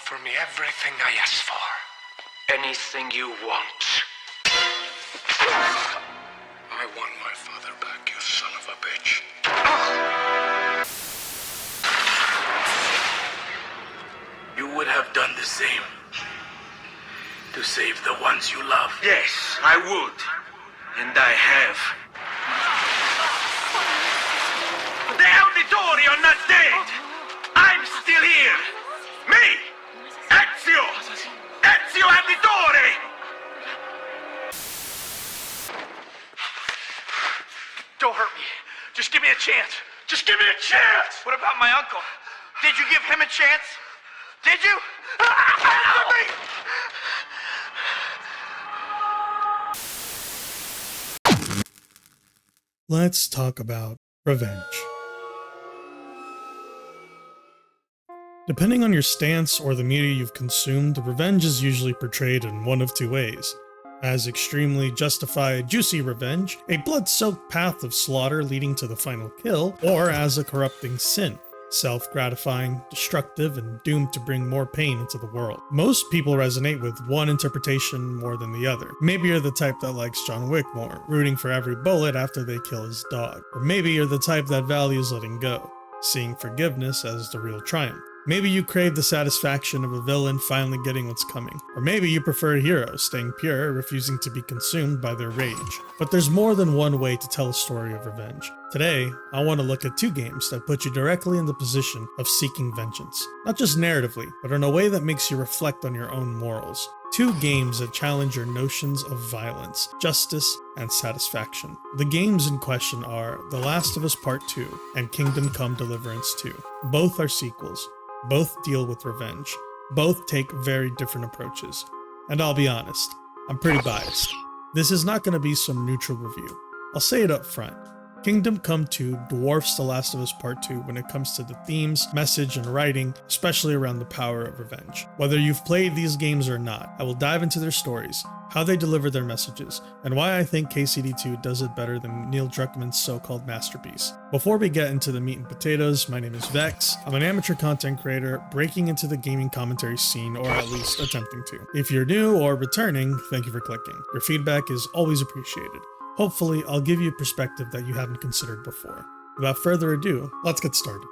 offer me everything I ask for. Anything you want. I want my father back, you son of a bitch. You would have done the same. To save the ones you love. Yes, I would. And I have. The auditori are not dead! I'm still here! Me! Ezio! Ezio Auditore! Don't hurt me. Just give me a chance. Just give me a chance! What about my uncle? Did you give him a chance? Did you? Answer me! Let's talk about revenge. Depending on your stance or the media you've consumed, revenge is usually portrayed in one of two ways. As extremely justified, juicy revenge, a blood-soaked path of slaughter leading to the final kill, or as a corrupting sin, self-gratifying, destructive, and doomed to bring more pain into the world. Most people resonate with one interpretation more than the other. Maybe you're the type that likes John Wick more, rooting for every bullet after they kill his dog. Or maybe you're the type that values letting go, seeing forgiveness as the real triumph. Maybe you crave the satisfaction of a villain finally getting what's coming. Or maybe you prefer a hero staying pure, refusing to be consumed by their rage. But there's more than one way to tell a story of revenge. Today, I want to look at two games that put you directly in the position of seeking vengeance. Not just narratively, but in a way that makes you reflect on your own morals. Two games that challenge your notions of violence, justice, and satisfaction. The games in question are The Last of Us Part II and Kingdom Come Deliverance 2. Both are sequels. Both deal with revenge. Both take very different approaches. And I'll be honest, I'm pretty biased. This is not going to be some neutral review. I'll say it up front. Kingdom Come 2 dwarfs The Last of Us Part 2 when it comes to the themes, message, and writing, especially around the power of revenge. Whether you've played these games or not, I will dive into their stories, how they deliver their messages, and why I think KCD 2 does it better than Neil Druckmann's so-called masterpiece. Before we get into the meat and potatoes, my name is Vex. I'm an amateur content creator breaking into the gaming commentary scene, or at least attempting to. If you're new or returning, thank you for clicking. Your feedback is always appreciated. Hopefully, I'll give you a perspective that you haven't considered before. Without further ado, let's get started.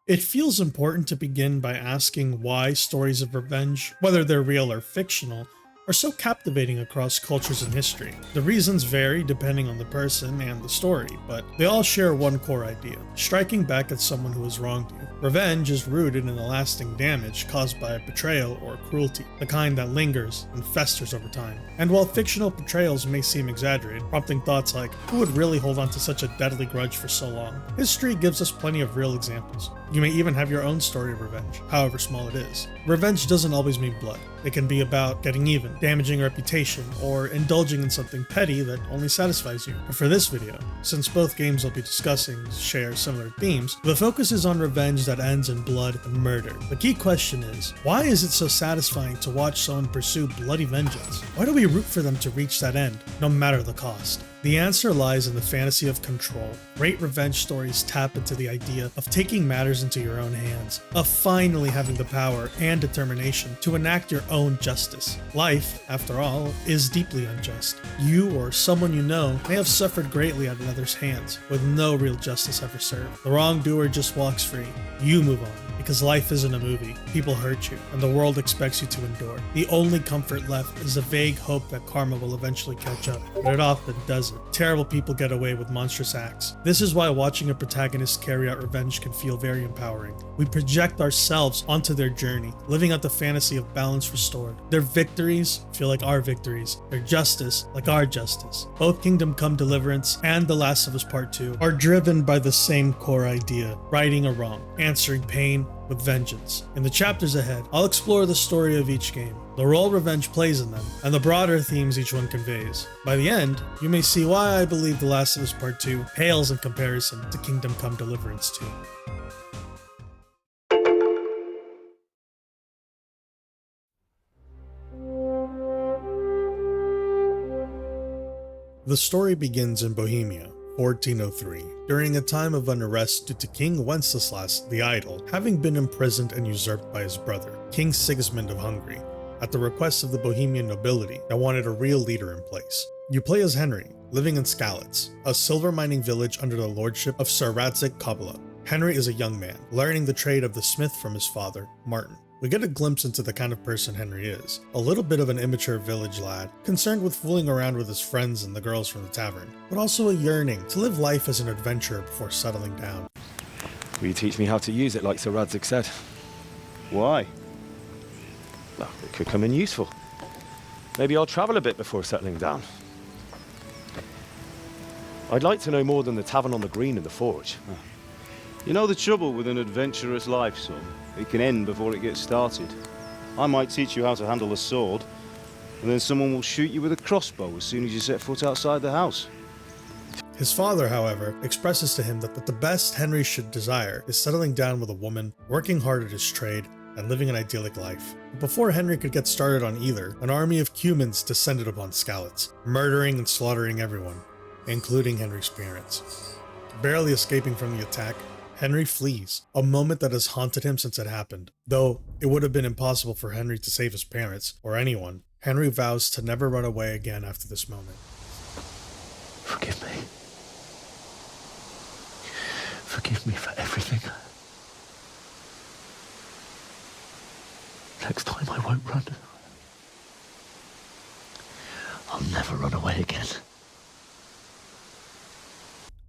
It feels important to begin by asking why stories of revenge, whether they're real or fictional, are so captivating across cultures and history. The reasons vary depending on the person and the story, but they all share one core idea: striking back at someone who has wronged you. Revenge is rooted in the lasting damage caused by betrayal or cruelty, the kind that lingers and festers over time. And while fictional portrayals may seem exaggerated, prompting thoughts like, who would really hold on to such a deadly grudge for so long? History gives us plenty of real examples. You may even have your own story of revenge, however small it is. Revenge doesn't always mean blood. It can be about getting even, damaging a reputation, or indulging in something petty that only satisfies you. But for this video, since both games I'll be discussing share similar themes, the focus is on revenge that ends in blood and murder. The key question is, why is it so satisfying to watch someone pursue bloody vengeance? Why do we root for them to reach that end, no matter the cost? The answer lies in the fantasy of control. Great revenge stories tap into the idea of taking matters into your own hands, of finally having the power and determination to enact your own justice. Life, after all, is deeply unjust. You or someone you know may have suffered greatly at another's hands, with no real justice ever served. The wrongdoer just walks free. You move on. Because life isn't a movie. People hurt you, and the world expects you to endure. The only comfort left is a vague hope that karma will eventually catch up, but it often doesn't. Terrible people get away with monstrous acts. This is why watching a protagonist carry out revenge can feel very empowering. We project ourselves onto their journey, living out the fantasy of balance restored. Their victories feel like our victories, their justice like our justice. Both Kingdom Come Deliverance and The Last of Us Part 2 are driven by the same core idea: righting a wrong, answering pain with vengeance. In the chapters ahead, I'll explore the story of each game, the role revenge plays in them, and the broader themes each one conveys. By the end, you may see why I believe The Last of Us Part 2 pales in comparison to Kingdom Come Deliverance 2. The story begins in Bohemia, 1403, during a time of unrest due to King Wenceslas the Idle having been imprisoned and usurped by his brother, King Sigismund of Hungary, at the request of the Bohemian nobility that wanted a real leader in place. You play as Henry, living in Skalitz, a silver mining village under the lordship of Sir Radzig Kobyla. Henry is a young man, learning the trade of the smith from his father, Martin. We get a glimpse into the kind of person Henry is, a little bit of an immature village lad, concerned with fooling around with his friends and the girls from the tavern, but also a yearning to live life as an adventurer before settling down. Will you teach me how to use it like Sir Radzig said? Why? Well, it could come in useful. Maybe I'll travel a bit before settling down. I'd like to know more than the tavern on the green and the forge. You know the trouble with an adventurous life, son? It can end before it gets started. I might teach you how to handle a sword, and then someone will shoot you with a crossbow as soon as you set foot outside the house. His father, however, expresses to him that the best Henry should desire is settling down with a woman, working hard at his trade, and living an idyllic life. But before Henry could get started on either, an army of Cumans descended upon Skalitz, murdering and slaughtering everyone, including Henry's parents. Barely escaping from the attack, Henry flees, a moment that has haunted him since it happened. Though it would have been impossible for Henry to save his parents, or anyone, Henry vows to never run away again after this moment. Forgive me. Forgive me for everything. Next time I won't run. I'll never run away again.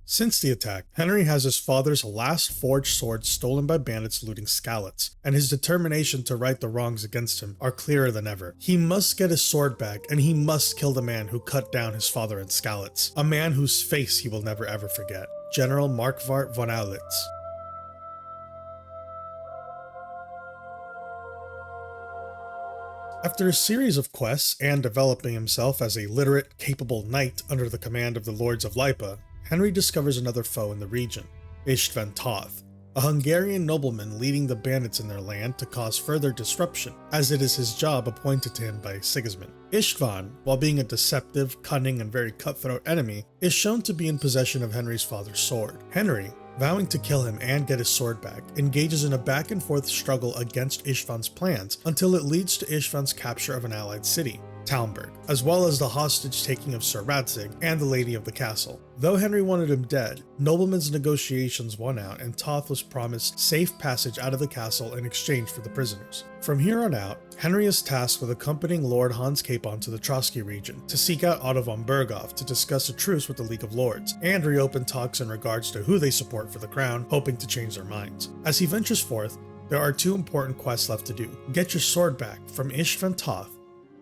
Since the attack, Henry has his father's last forged sword stolen by bandits looting Skalitz, and his determination to right the wrongs against him are clearer than ever. He must get his sword back, and he must kill the man who cut down his father in Skalitz, a man whose face he will never ever forget, General Markwart von Aulitz. After a series of quests and developing himself as a literate, capable knight under the command of the Lords of Lipa, Henry discovers another foe in the region, István Toth, a Hungarian nobleman leading the bandits in their land to cause further disruption, as it is his job appointed to him by Sigismund. István, while being a deceptive, cunning, and very cutthroat enemy, is shown to be in possession of Henry's father's sword. Henry, vowing to kill him and get his sword back, engages in a back-and-forth struggle against István's plans until it leads to István's capture of an allied city, Talmberg, as well as the hostage-taking of Sir Radzig and the lady of the castle. Though Henry wanted him dead, noblemen's negotiations won out and Toth was promised safe passage out of the castle in exchange for the prisoners. From here on out, Henry is tasked with accompanying Lord Hans Capon to the Trotsky region to seek out Otto von Berghoff to discuss a truce with the League of Lords and reopen talks in regards to who they support for the crown, hoping to change their minds. As he ventures forth, there are two important quests left to do. Get your sword back from István Toth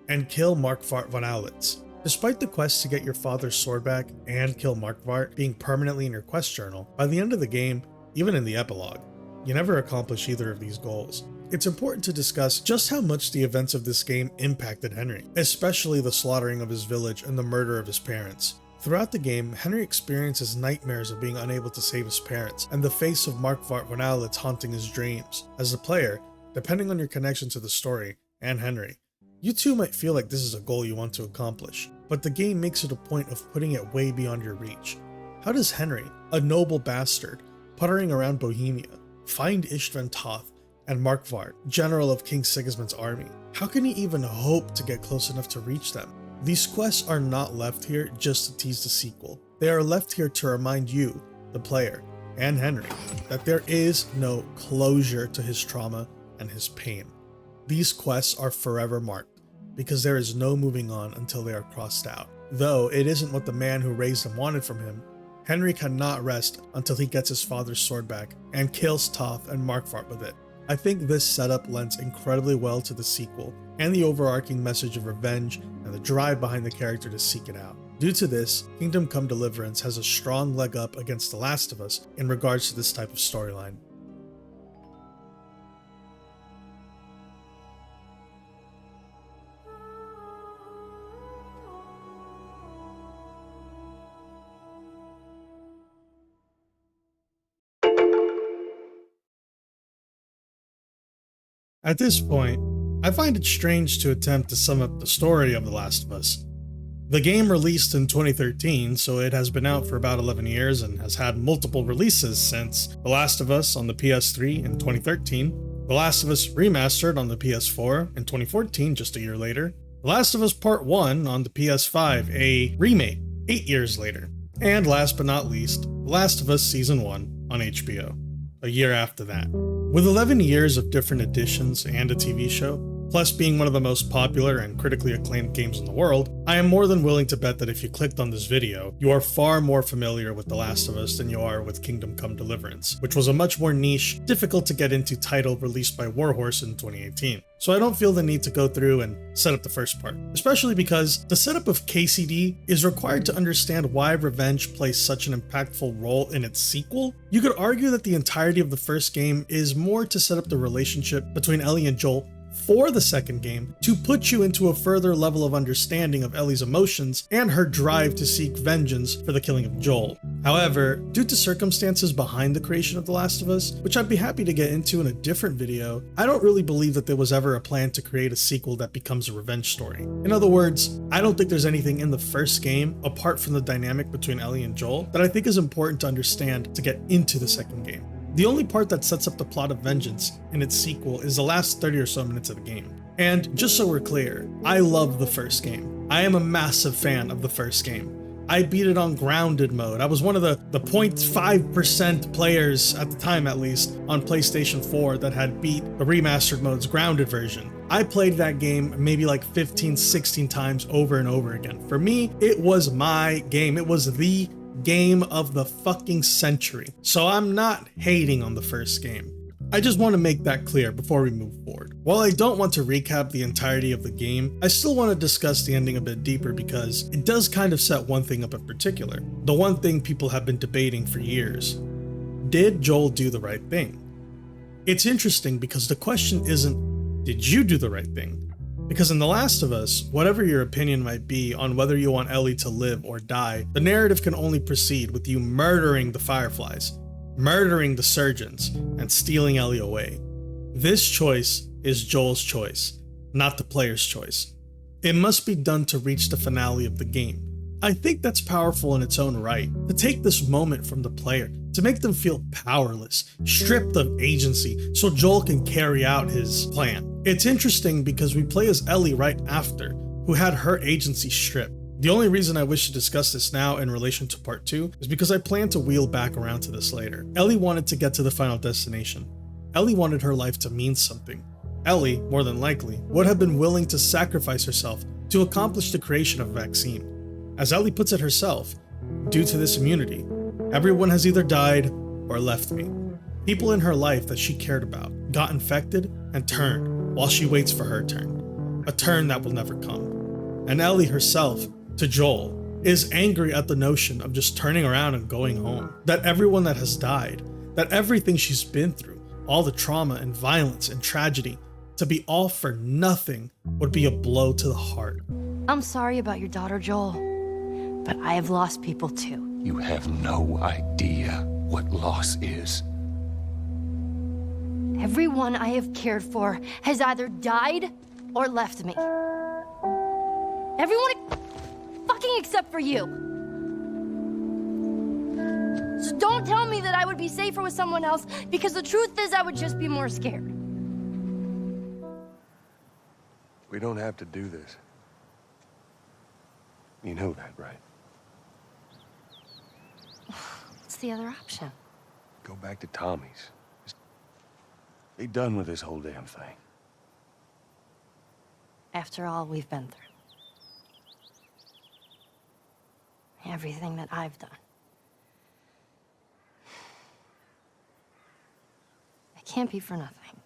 and kill Markwart von Aulitz. Despite the quest to get your father's sword back and kill Markwart being permanently in your quest journal, by the end of the game, even in the epilogue, you never accomplish either of these goals. It's important to discuss just how much the events of this game impacted Henry, especially the slaughtering of his village and the murder of his parents. Throughout the game, Henry experiences nightmares of being unable to save his parents and the face of Markwart von Aulitz haunting his dreams. As a player, depending on your connection to the story and Henry, you too might feel like this is a goal you want to accomplish, but the game makes it a point of putting it way beyond your reach. How does Henry, a noble bastard, puttering around Bohemia, find István Toth and Markwart, general of King Sigismund's army? How can he even hope to get close enough to reach them? These quests are not left here just to tease the sequel. They are left here to remind you, the player, and Henry, that there is no closure to his trauma and his pain. These quests are forever marked, because there is no moving on until they are crossed out. Though it isn't what the man who raised him wanted from him, Henry cannot rest until he gets his father's sword back and kills Toth and Markwart with it. I think this setup lends incredibly well to the sequel and the overarching message of revenge and the drive behind the character to seek it out. Due to this, Kingdom Come Deliverance has a strong leg up against The Last of Us in regards to this type of storyline. At this point, I find it strange to attempt to sum up the story of The Last of Us. The game released in 2013, so it has been out for about 11 years and has had multiple releases since The Last of Us on the PS3 in 2013, The Last of Us Remastered on the PS4 in 2014, just a year later, The Last of Us Part 1 on the PS5, a remake 8 years later, and last but not least, The Last of Us Season 1 on HBO, a year after that. With 11 years of different editions and a TV show, plus being one of the most popular and critically acclaimed games in the world, I am more than willing to bet that if you clicked on this video, you are far more familiar with The Last of Us than you are with Kingdom Come Deliverance, which was a much more niche, difficult to get into title released by Warhorse in 2018. So I don't feel the need to go through and set up the first part, especially because the setup of KCD is required to understand why revenge plays such an impactful role in its sequel. You could argue that the entirety of the first game is more to set up the relationship between Ellie and Joel for the second game to put you into a further level of understanding of Ellie's emotions and her drive to seek vengeance for the killing of Joel. However, due to circumstances behind the creation of The Last of Us, which I'd be happy to get into in a different video, I don't really believe that there was ever a plan to create a sequel that becomes a revenge story. In other words, I don't think there's anything in the first game, apart from the dynamic between Ellie and Joel, that I think is important to understand to get into the second game. The only part that sets up the plot of vengeance in its sequel is the last 30 or so minutes of the game. And just so we're clear, I love the first game. I am a massive fan of the first game. I beat it on grounded mode. I was one of the 0.5% players, at the time at least, on PlayStation 4 that had beat the remastered mode's grounded version. I played that game maybe like 15, 16 times over and over again. For me, it was my game. It was the game of the fucking century. So I'm not hating on the first game. I just want to make that clear before we move forward. While I don't want to recap the entirety of the game, I still want to discuss the ending a bit deeper because it does kind of set one thing up in particular. The one thing people have been debating for years. Did Joel do the right thing? It's interesting because the question isn't, did you do the right thing? Because in The Last of Us, whatever your opinion might be on whether you want Ellie to live or die, the narrative can only proceed with you murdering the Fireflies, murdering the surgeons, and stealing Ellie away. This choice is Joel's choice, not the player's choice. It must be done to reach the finale of the game. I think that's powerful in its own right, to take this moment from the player, to make them feel powerless, stripped of agency, so Joel can carry out his plan. It's interesting because we play as Ellie right after, who had her agency stripped. The only reason I wish to discuss this now in relation to part 2 is because I plan to wheel back around to this later. Ellie wanted to get to the final destination. Ellie wanted her life to mean something. Ellie, more than likely, would have been willing to sacrifice herself to accomplish the creation of a vaccine. As Ellie puts it herself, due to this immunity, everyone has either died or left me. People in her life that she cared about got infected and turned while she waits for her turn. A turn that will never come. And Ellie herself, to Joel, is angry at the notion of just turning around and going home. That everyone that has died, that everything she's been through, all the trauma and violence and tragedy, to be all for nothing would be a blow to the heart. I'm sorry about your daughter, Joel, but I have lost people too. You have no idea what loss is. Everyone I have cared for has either died or left me. Everyone fucking except for you. So don't tell me that I would be safer with someone else, because the truth is I would just be more scared. We don't have to do this. You know that, right? What's the other option? Go back to Tommy's. Just be done with this whole damn thing. After all we've been through. Everything that I've done. It can't be for nothing.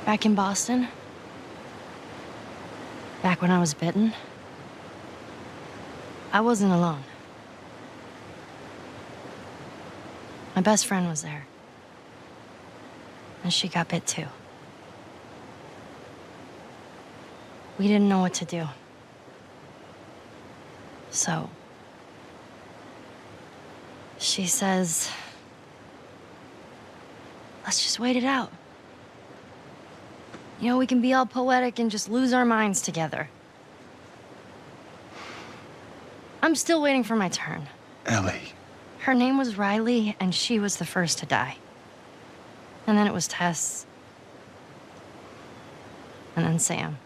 Back in Boston, back when I was bitten, I wasn't alone. My best friend was there. And she got bit too. We didn't know what to do. So, she says, let's just wait it out. You know, we can be all poetic and just lose our minds together. I'm still waiting for my turn. Ellie. Her name was Riley, and she was the first to die. And then it was Tess. And then Sam.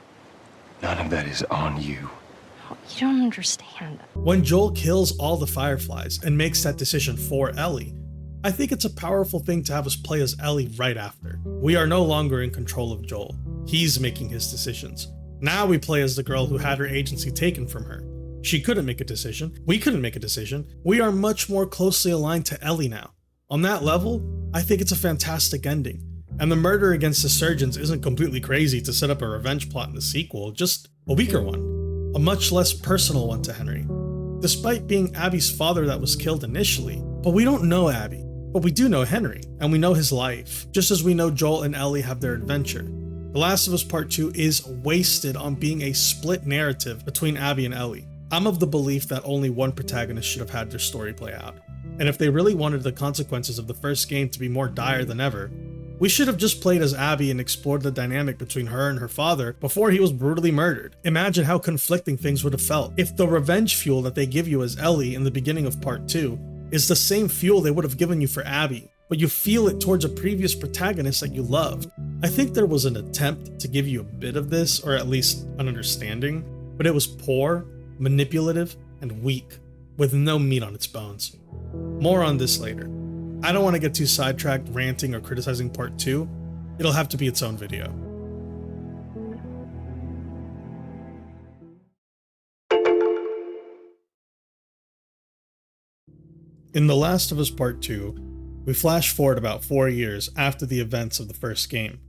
None of that is on you. Oh, you don't understand. When Joel kills all the Fireflies and makes that decision for Ellie, I think it's a powerful thing to have us play as Ellie right after. We are no longer in control of Joel. He's making his decisions. Now we play as the girl who had her agency taken from her. She couldn't make a decision. We couldn't make a decision. We are much more closely aligned to Ellie now. On that level, I think it's a fantastic ending. And the murder against the surgeons isn't completely crazy to set up a revenge plot in the sequel, just a weaker one. A much less personal one to Henry. Despite being Abby's father that was killed initially, but we don't know Abby. But we do know Henry, and we know his life, just as we know Joel and Ellie have their adventure. The Last of Us Part 2 is wasted on being a split narrative between Abby and Ellie. I'm of the belief that only one protagonist should have had their story play out. And if they really wanted the consequences of the first game to be more dire than ever, we should have just played as Abby and explored the dynamic between her and her father before he was brutally murdered. Imagine how conflicting things would have felt if the revenge fuel that they give you as Ellie in the beginning of Part 2 is the same fuel they would have given you for Abby, but you feel it towards a previous protagonist that you loved. I think there was an attempt to give you a bit of this, or at least an understanding, but it was poor, manipulative, and weak, with no meat on its bones. More on this later. I don't want to get too sidetracked ranting or criticizing Part 2. It'll have to be its own video. In The Last of Us Part 2, we flash forward about 4 years after the events of the first game.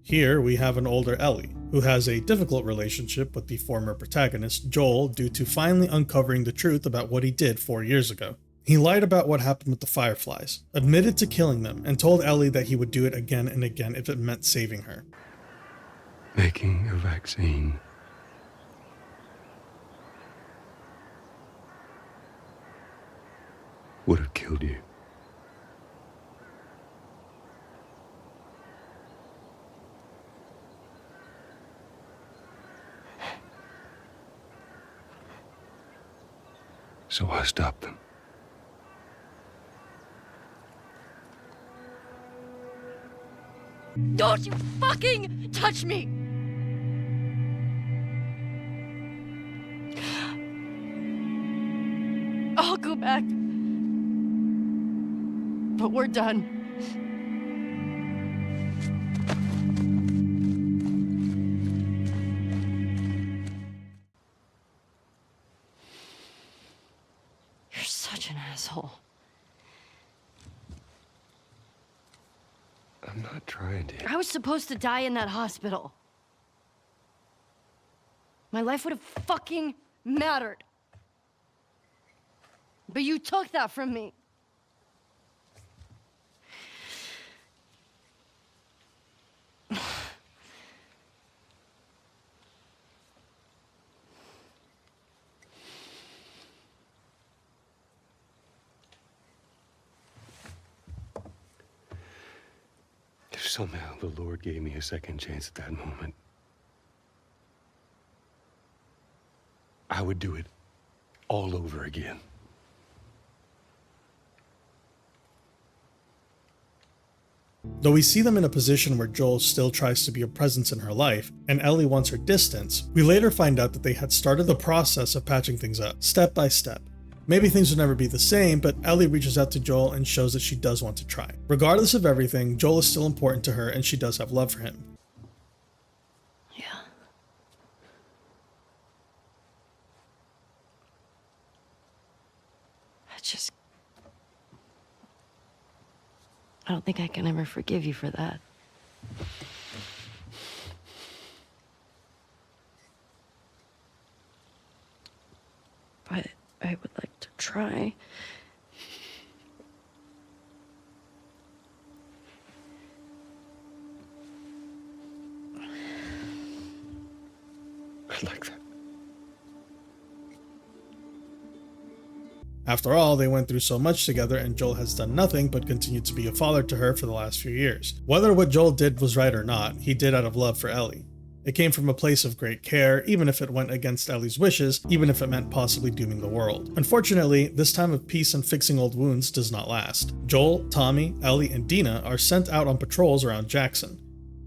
Here we have an older Ellie, who has a difficult relationship with the former protagonist, Joel, due to finally uncovering the truth about what he did 4 years ago. He lied about what happened with the Fireflies, admitted to killing them, and told Ellie that he would do it again and again if it meant saving her. Making a vaccine. Would have killed you. So I stopped them. Don't you fucking touch me! I'll go back. But we're done. You're such an asshole. I'm not trying to. I was supposed to die in that hospital. My life would have fucking mattered. But you took that from me. If somehow the Lord gave me a second chance at that moment, I would do it all over again. Though we see them in a position where Joel still tries to be a presence in her life, and Ellie wants her distance, we later find out that they had started the process of patching things up, step by step. Maybe things would never be the same, but Ellie reaches out to Joel and shows that she does want to try. Regardless of everything, Joel is still important to her and she does have love for him. Yeah. I don't think I can ever forgive you for that. But I would like to try. I like that. After all, they went through so much together and Joel has done nothing but continued to be a father to her for the last few years. Whether what Joel did was right or not, he did out of love for Ellie. It came from a place of great care, even if it went against Ellie's wishes, even if it meant possibly dooming the world. Unfortunately, this time of peace and fixing old wounds does not last. Joel, Tommy, Ellie, and Dina are sent out on patrols around Jackson.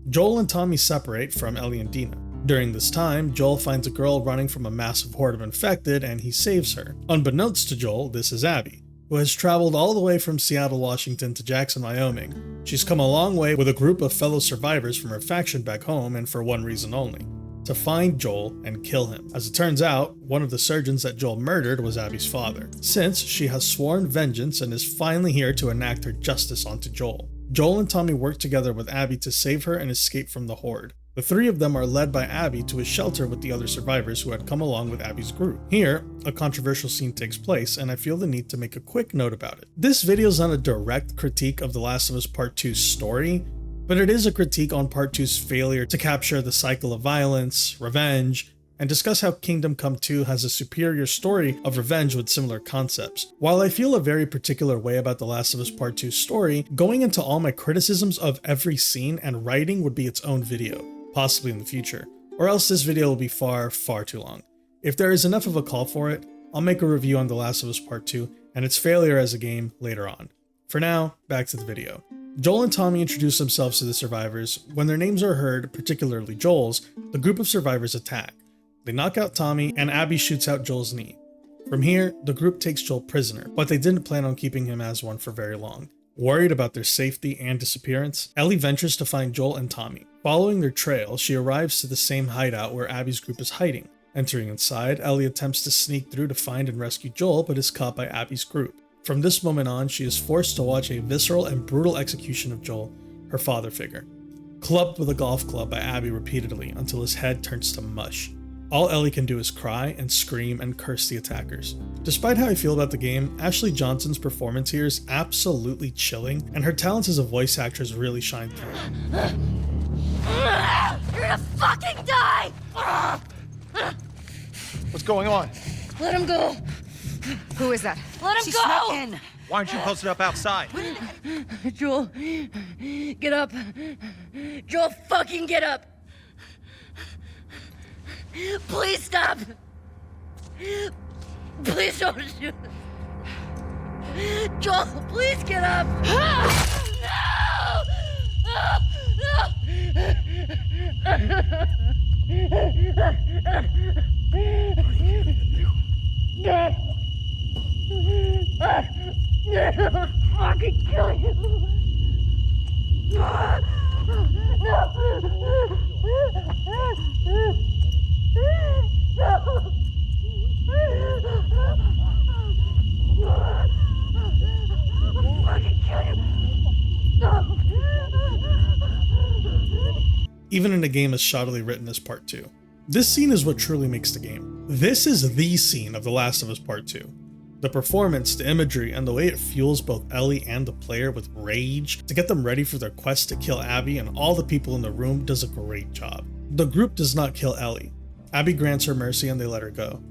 Joel and Tommy separate from Ellie and Dina. During this time, Joel finds a girl running from a massive horde of infected and he saves her. Unbeknownst to Joel, this is Abby, who has traveled all the way from Seattle, Washington to Jackson, Wyoming. She's come a long way with a group of fellow survivors from her faction back home and for one reason only: to find Joel and kill him. As it turns out, one of the surgeons that Joel murdered was Abby's father, since she has sworn vengeance and is finally here to enact her justice onto Joel. Joel and Tommy work together with Abby to save her and escape from the horde. The three of them are led by Abby to a shelter with the other survivors who had come along with Abby's group. Here, a controversial scene takes place, and I feel the need to make a quick note about it. This video is not a direct critique of The Last of Us Part 2's story, but it is a critique on Part 2's failure to capture the cycle of violence, revenge, and discuss how Kingdom Come 2 has a superior story of revenge with similar concepts. While I feel a very particular way about The Last of Us Part 2's story, going into all my criticisms of every scene and writing would be its own video, possibly in the future, or else this video will be far, far too long. If there is enough of a call for it, I'll make a review on The Last of Us Part 2 and its failure as a game later on. For now, back to the video. Joel and Tommy introduce themselves to the survivors. When their names are heard, particularly Joel's, the group of survivors attack. They knock out Tommy, and Abby shoots out Joel's knee. From here, the group takes Joel prisoner, but they didn't plan on keeping him as one for very long. Worried about their safety and disappearance, Ellie ventures to find Joel and Tommy. Following their trail, she arrives to the same hideout where Abby's group is hiding. Entering inside, Ellie attempts to sneak through to find and rescue Joel, but is caught by Abby's group. From this moment on, she is forced to watch a visceral and brutal execution of Joel, her father figure, clubbed with a golf club by Abby repeatedly until his head turns to mush. All Ellie can do is cry and scream and curse the attackers. Despite how I feel about the game, Ashley Johnson's performance here is absolutely chilling, and her talents as a voice actress really shine through. You're gonna fucking die! What's going on? Let him go! Who is that? Let him She go! snuck in. Why aren't you posted up outside? Joel, get up. Joel, fucking get up! Please stop! Please don't shoot! Joel, please get up! No! I'll fucking kill you! Even in a game as shoddily written as Part 2. This scene is what truly makes the game. This is the scene of The Last of Us Part 2. The performance, the imagery, and the way it fuels both Ellie and the player with rage to get them ready for their quest to kill Abby and all the people in the room does a great job. The group does not kill Ellie. Abby grants her mercy and they let her go.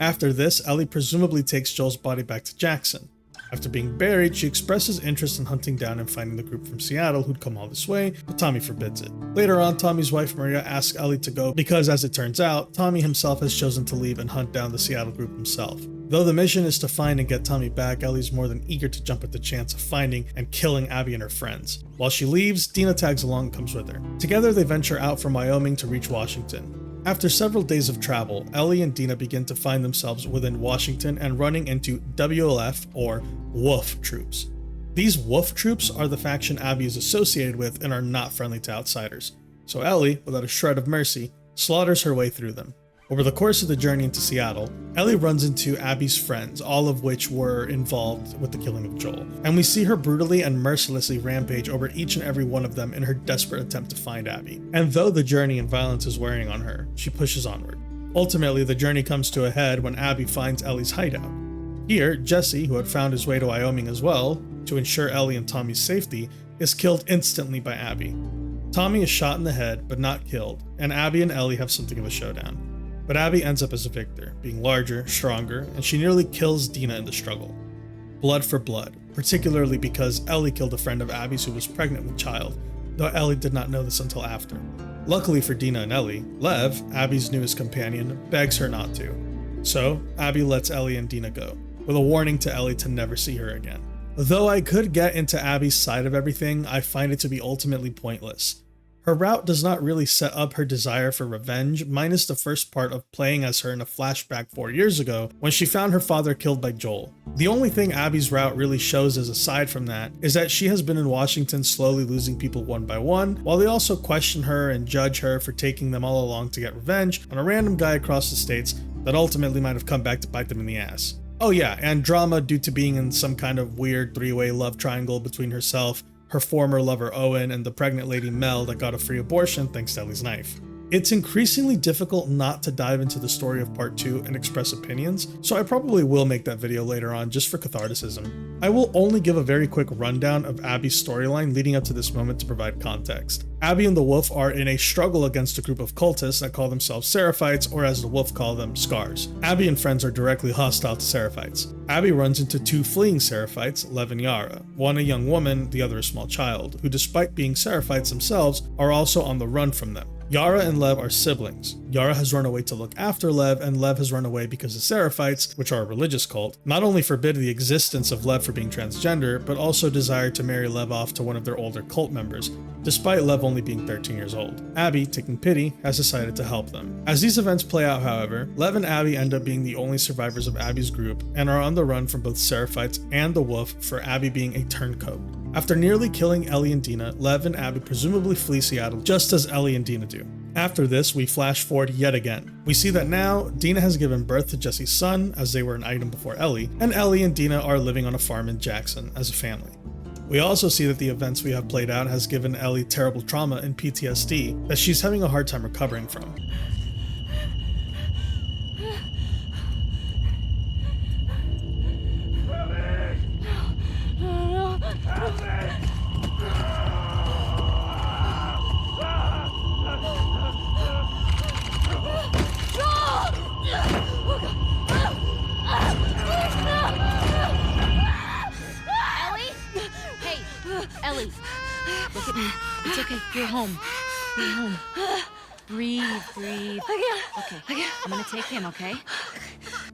After this, Ellie presumably takes Joel's body back to Jackson. After being buried, she expresses interest in hunting down and finding the group from Seattle who'd come all this way, but Tommy forbids it. Later on, Tommy's wife Maria asks Ellie to go because, as it turns out, Tommy himself has chosen to leave and hunt down the Seattle group himself. Though the mission is to find and get Tommy back, Ellie's more than eager to jump at the chance of finding and killing Abby and her friends. While she leaves, Dina tags along and comes with her. Together they venture out from Wyoming to reach Washington. After several days of travel, Ellie and Dina begin to find themselves within Washington and running into WLF or Wolf troops. These Wolf troops are the faction Abby is associated with and are not friendly to outsiders. So Ellie, without a shred of mercy, slaughters her way through them. Over the course of the journey into Seattle, Ellie runs into Abby's friends, all of which were involved with the killing of Joel, and we see her brutally and mercilessly rampage over each and every one of them in her desperate attempt to find Abby. And though the journey and violence is wearing on her, she pushes onward. Ultimately, the journey comes to a head when Abby finds Ellie's hideout. Here, Jesse, who had found his way to Wyoming as well, to ensure Ellie and Tommy's safety, is killed instantly by Abby. Tommy is shot in the head, but not killed, and Abby and Ellie have something of a showdown. But Abby ends up as a victor, being larger, stronger, and she nearly kills Dina in the struggle. Blood for blood, particularly because Ellie killed a friend of Abby's who was pregnant with child, though Ellie did not know this until after. Luckily for Dina and Ellie, Lev, Abby's newest companion, begs her not to. So, Abby lets Ellie and Dina go, with a warning to Ellie to never see her again. Though I could get into Abby's side of everything, I find it to be ultimately pointless. Her route does not really set up her desire for revenge, minus the first part of playing as her in a flashback 4 years ago when she found her father killed by Joel. The only thing Abby's route really shows as aside from that is that she has been in Washington slowly losing people one by one, while they also question her and judge her for taking them all along to get revenge on a random guy across the states that ultimately might have come back to bite them in the ass. Oh yeah, and drama due to being in some kind of weird three-way love triangle between herself, her former lover Owen, and the pregnant lady Mel that got a free abortion thanks to Ellie's knife. It's increasingly difficult not to dive into the story of part 2 and express opinions, so I probably will make that video later on just for catharticism. I will only give a very quick rundown of Abby's storyline leading up to this moment to provide context. Abby and the Wolf are in a struggle against a group of cultists that call themselves Seraphites, or as the Wolf call them, Scars. Abby and friends are directly hostile to Seraphites. Abby runs into 2 fleeing Seraphites, Lev and Yara, one a young woman, the other a small child, who despite being Seraphites themselves, are also on the run from them. Yara and Lev are siblings. Yara has run away to look after Lev, and Lev has run away because the Seraphites, which are a religious cult, not only forbid the existence of Lev for being transgender, but also desire to marry Lev off to one of their older cult members, despite Lev only being 13 years old. Abby, taking pity, has decided to help them. As these events play out, however, Lev and Abby end up being the only survivors of Abby's group and are on the run from both Seraphites and the Wolf for Abby being a turncoat. After nearly killing Ellie and Dina, Lev and Abby presumably flee Seattle just as Ellie and Dina do. After this, we flash forward yet again. We see that now, Dina has given birth to Jesse's son, as they were an item before Ellie, and Ellie and Dina are living on a farm in Jackson as a family. We also see that the events we have played out has given Ellie terrible trauma and PTSD that she's having a hard time recovering from. Ellie, look at me. It's okay. You're home. You're home. Breathe. Okay, I'm gonna take him, okay?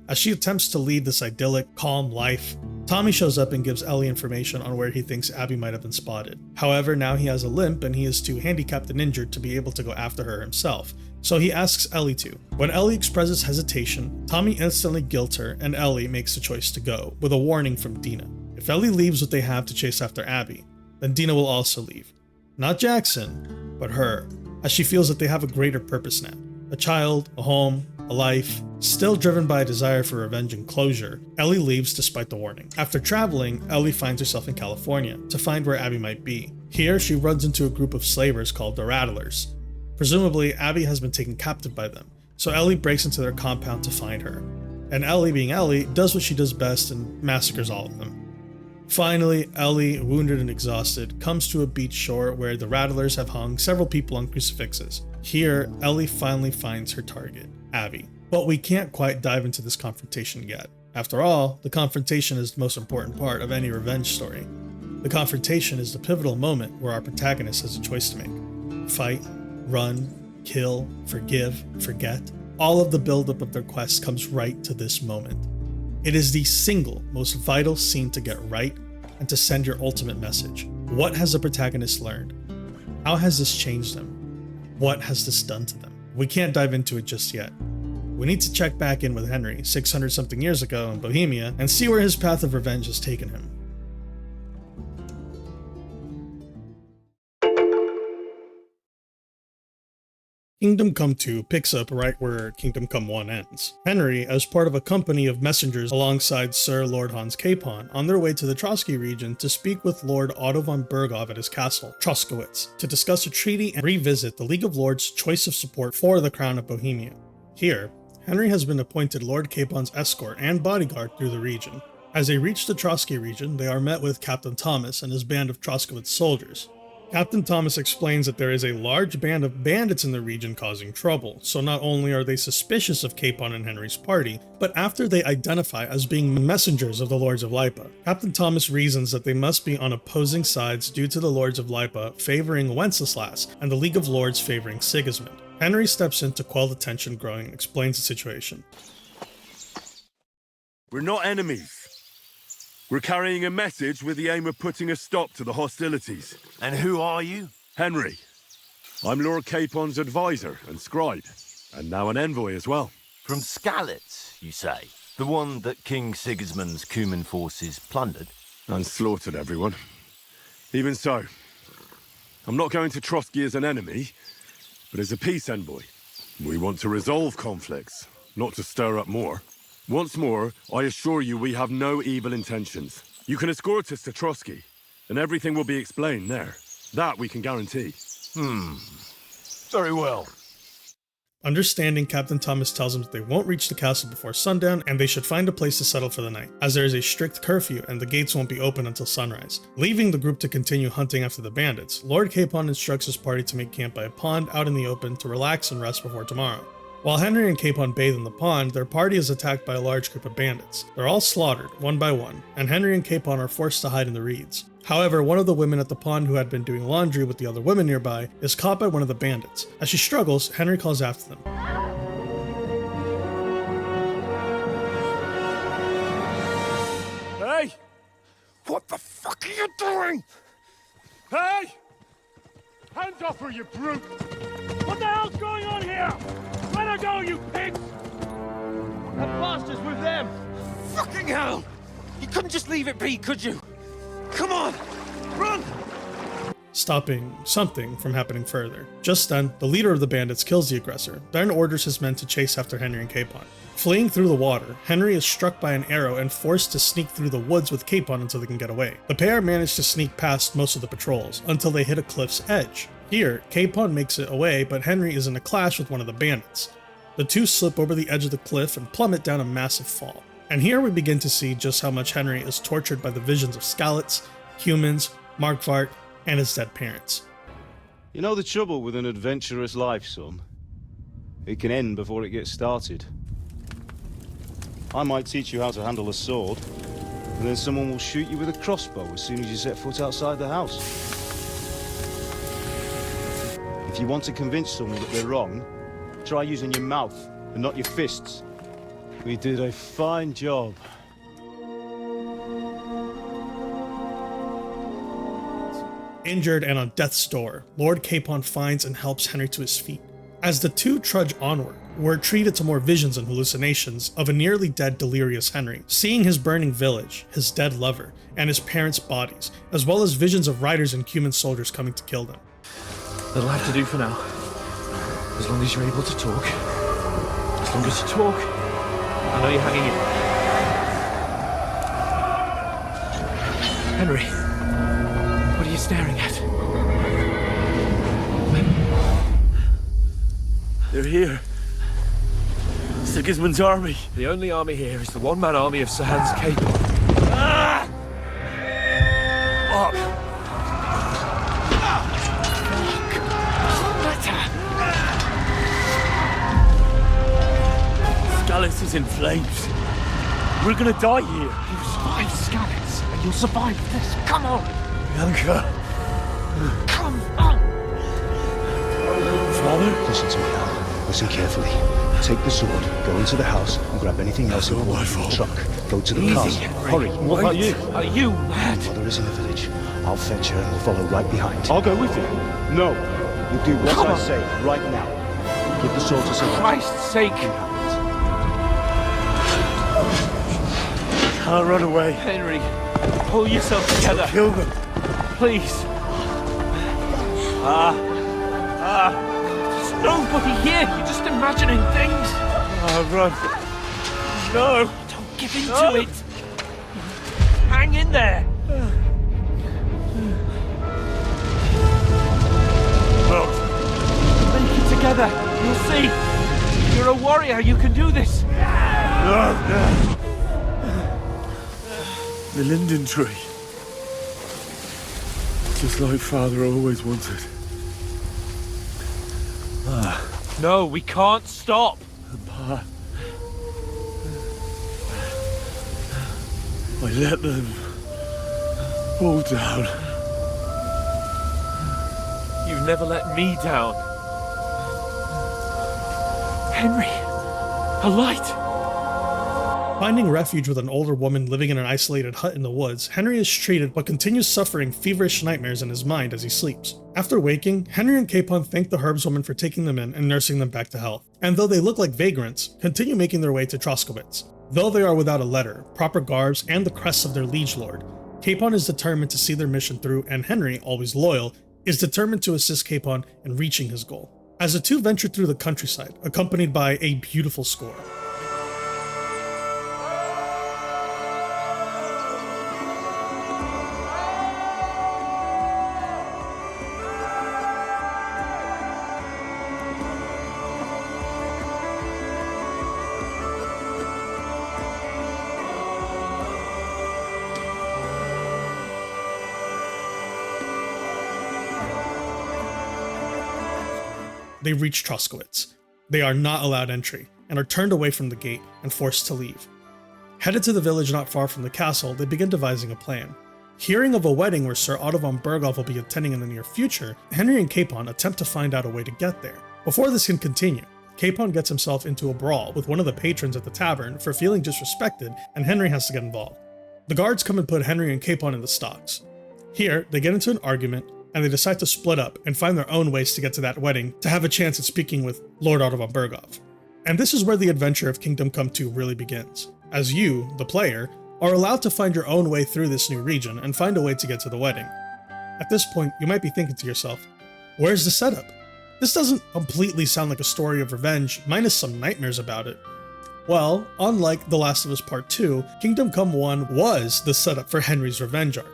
As she attempts to lead this idyllic, calm life, Tommy shows up and gives Ellie information on where he thinks Abby might have been spotted. However, now he has a limp and he is too handicapped and injured to be able to go after her himself, so he asks Ellie to. When Ellie expresses hesitation, Tommy instantly guilts her and Ellie makes the choice to go, with a warning from Dina. If Ellie leaves what they have to chase after Abby, then Dina will also leave. Not Jackson, but her, as she feels that they have a greater purpose now. A child, a home, a life. Still driven by a desire for revenge and closure, Ellie leaves despite the warning. After traveling, Ellie finds herself in California to find where Abby might be. Here, she runs into a group of slavers called the Rattlers. Presumably, Abby has been taken captive by them, so Ellie breaks into their compound to find her. And Ellie, being Ellie, does what she does best and massacres all of them. Finally, Ellie, wounded and exhausted, comes to a beach shore where the Rattlers have hung several people on crucifixes. Here, Ellie finally finds her target, Abby. But we can't quite dive into this confrontation yet. After all, the confrontation is the most important part of any revenge story. The confrontation is the pivotal moment where our protagonist has a choice to make. Fight, run, kill, forgive, forget. All of the buildup of their quest comes right to this moment. It is the single most vital scene to get right and to send your ultimate message. What has the protagonist learned? How has this changed them? What has this done to them? We can't dive into it just yet. We need to check back in with Henry 600 something years ago in Bohemia and see where his path of revenge has taken him. Kingdom Come 2 picks up right where Kingdom Come 1 ends. Henry, as part of a company of messengers alongside Sir Lord Hans Capon, on their way to the Trotsky region to speak with Lord Otto von Berghoff at his castle, Troskowitz, to discuss a treaty and revisit the League of Lords' choice of support for the Crown of Bohemia. Here, Henry has been appointed Lord Capon's escort and bodyguard through the region. As they reach the Trotsky region, they are met with Captain Thomas and his band of Troskowitz soldiers. Captain Thomas explains that there is a large band of bandits in the region causing trouble, so not only are they suspicious of Capon and Henry's party, but after they identify as being messengers of the Lords of Lipa. Captain Thomas reasons that they must be on opposing sides due to the Lords of Lipa favoring Wenceslas and the League of Lords favoring Sigismund. Henry steps in to quell the tension growing and explains the situation. We're not enemies. We're carrying a message with the aim of putting a stop to the hostilities. And who are you? Henry. I'm Lord Capon's advisor and scribe, and now an envoy as well. From Skalitz, you say? The one that King Sigismund's Cuman forces plundered? And slaughtered everyone. Even so, I'm not going to Trotsky as an enemy, but as a peace envoy. We want to resolve conflicts, not to stir up more. Once more, I assure you we have no evil intentions. You can escort us to Trotsky, and everything will be explained there. That we can guarantee. Very well. Understanding, Captain Thomas tells them that they won't reach the castle before sundown and they should find a place to settle for the night, as there is a strict curfew and the gates won't be open until sunrise. Leaving the group to continue hunting after the bandits, Lord Capon instructs his party to make camp by a pond out in the open to relax and rest before tomorrow. While Henry and Capon bathe in the pond, their party is attacked by a large group of bandits. They're all slaughtered, one by one, and Henry and Capon are forced to hide in the reeds. However, one of the women at the pond who had been doing laundry with the other women nearby is caught by one of the bandits. As she struggles, Henry calls after them. Hey! What the fuck are you doing? Hey! Hands off her, you brute! What the hell's going on here? Let her go, you pigs! That bastard's with them! Fucking hell! You couldn't just leave it be, could you? Come on! Run! Stopping something from happening further. Just then, the leader of the bandits kills the aggressor, then orders his men to chase after Henry and Capon. Fleeing through the water, Henry is struck by an arrow and forced to sneak through the woods with Capon until they can get away. The pair manage to sneak past most of the patrols, until they hit a cliff's edge. Here, Capon makes it away, but Henry is in a clash with one of the bandits. The two slip over the edge of the cliff and plummet down a massive fall. And here we begin to see just how much Henry is tortured by the visions of Skalitz, humans, Markvart, and his dead parents. You know the trouble with an adventurous life, son? It can end before it gets started. I might teach you how to handle a sword, and then someone will shoot you with a crossbow as soon as you set foot outside the house. If you want to convince someone that they're wrong, try using your mouth and not your fists. We did a fine job. Injured and on death's door, Lord Capon finds and helps Henry to his feet. As the two trudge onward, we're treated to more visions and hallucinations of a nearly dead delirious Henry, seeing his burning village, his dead lover, and his parents' bodies, as well as visions of riders and human soldiers coming to kill them. That'll have to do for now. As long as you're able to talk. As long as you talk, I know you're hanging in. Henry, what are you staring at? They're here. Sigismund's army. The only army here is the one-man army of Sir Hans Capon. Ah! Up! Skalitz is in flames. We're gonna die here. You survive Skalitz, and you'll survive this. Come on! Bianca. Come on! Father? Listen to me, Al. Listen carefully. Take the sword, go into the house, and grab anything else important from the truck. Go to the castle. Hurry. What about you? Are you mad? Mother is in the village. I'll fetch her and we'll follow right behind. I'll go with you. No. You do what Come I on. say right now. Give the sword to someone. For Christ's sake! Can't run away. Henry, pull yourself together. Kill them. Please. There's nobody here. You're just imagining things. Run. No. Don't give in to it. Hang in there. Make it together. You'll see. You're a warrior. You can do this. No. The linden tree. Just like Father always wanted. No, we can't stop. But I let them all down. You've never let me down. Henry, a light. Finding refuge with an older woman living in an isolated hut in the woods, Henry is treated but continues suffering feverish nightmares in his mind as he sleeps. After waking, Henry and Capon thank the herbswoman for taking them in and nursing them back to health, and though they look like vagrants, continue making their way to Troskowitz. Though they are without a letter, proper garbs, and the crests of their liege lord, Capon is determined to see their mission through, and Henry, always loyal, is determined to assist Capon in reaching his goal. As the two venture through the countryside, accompanied by a beautiful score. They reach Troskowitz. They are not allowed entry, and are turned away from the gate and forced to leave. Headed to the village not far from the castle, they begin devising a plan. Hearing of a wedding where Sir Otto von Berghoff will be attending in the near future, Henry and Capon attempt to find out a way to get there. Before this can continue, Capon gets himself into a brawl with one of the patrons at the tavern for feeling disrespected, and Henry has to get involved. The guards come and put Henry and Capon in the stocks. Here, they get into an argument, and they decide to split up and find their own ways to get to that wedding to have a chance at speaking with Lord Otto von Berghoff. And this is where the adventure of Kingdom Come II really begins, as you, the player, are allowed to find your own way through this new region and find a way to get to the wedding. At this point, you might be thinking to yourself, where's the setup? This doesn't completely sound like a story of revenge, minus some nightmares about it. Well, unlike The Last of Us Part 2, Kingdom Come 1 was the setup for Henry's revenge arc.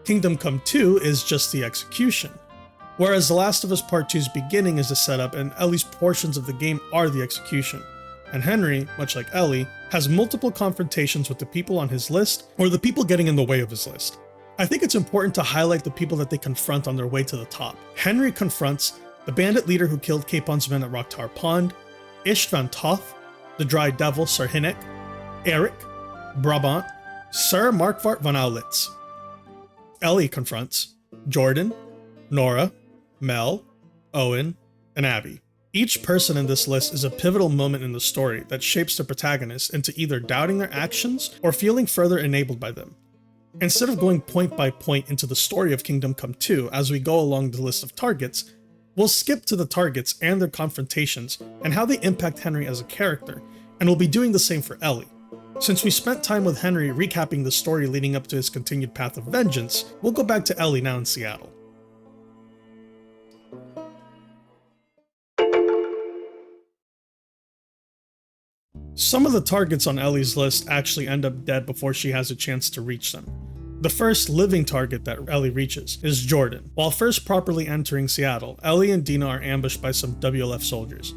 Kingdom Come 2 is just the execution. Whereas The Last of Us Part 2's beginning is the setup and at least portions of the game are the execution. And Henry, much like Ellie, has multiple confrontations with the people on his list or the people getting in the way of his list. I think it's important to highlight the people that they confront on their way to the top. Henry confronts the bandit leader who killed Capon's men at Rocktower Pond, Ish van Toth, the Dry Devil Sir Hinnek, Eric, Brabant, Sir Markvart van Aulitz. Ellie confronts Jordan, Nora, Mel, Owen, and Abby. Each person in this list is a pivotal moment in the story that shapes the protagonist into either doubting their actions or feeling further enabled by them. Instead of going point by point into the story of Kingdom Come 2 as we go along the list of targets, we'll skip to the targets and their confrontations and how they impact Henry as a character, and we'll be doing the same for Ellie. Since we spent time with Henry recapping the story leading up to his continued path of vengeance, we'll go back to Ellie now in Seattle. Some of the targets on Ellie's list actually end up dead before she has a chance to reach them. The first living target that Ellie reaches is Jordan. While first properly entering Seattle, Ellie and Dina are ambushed by some WLF soldiers.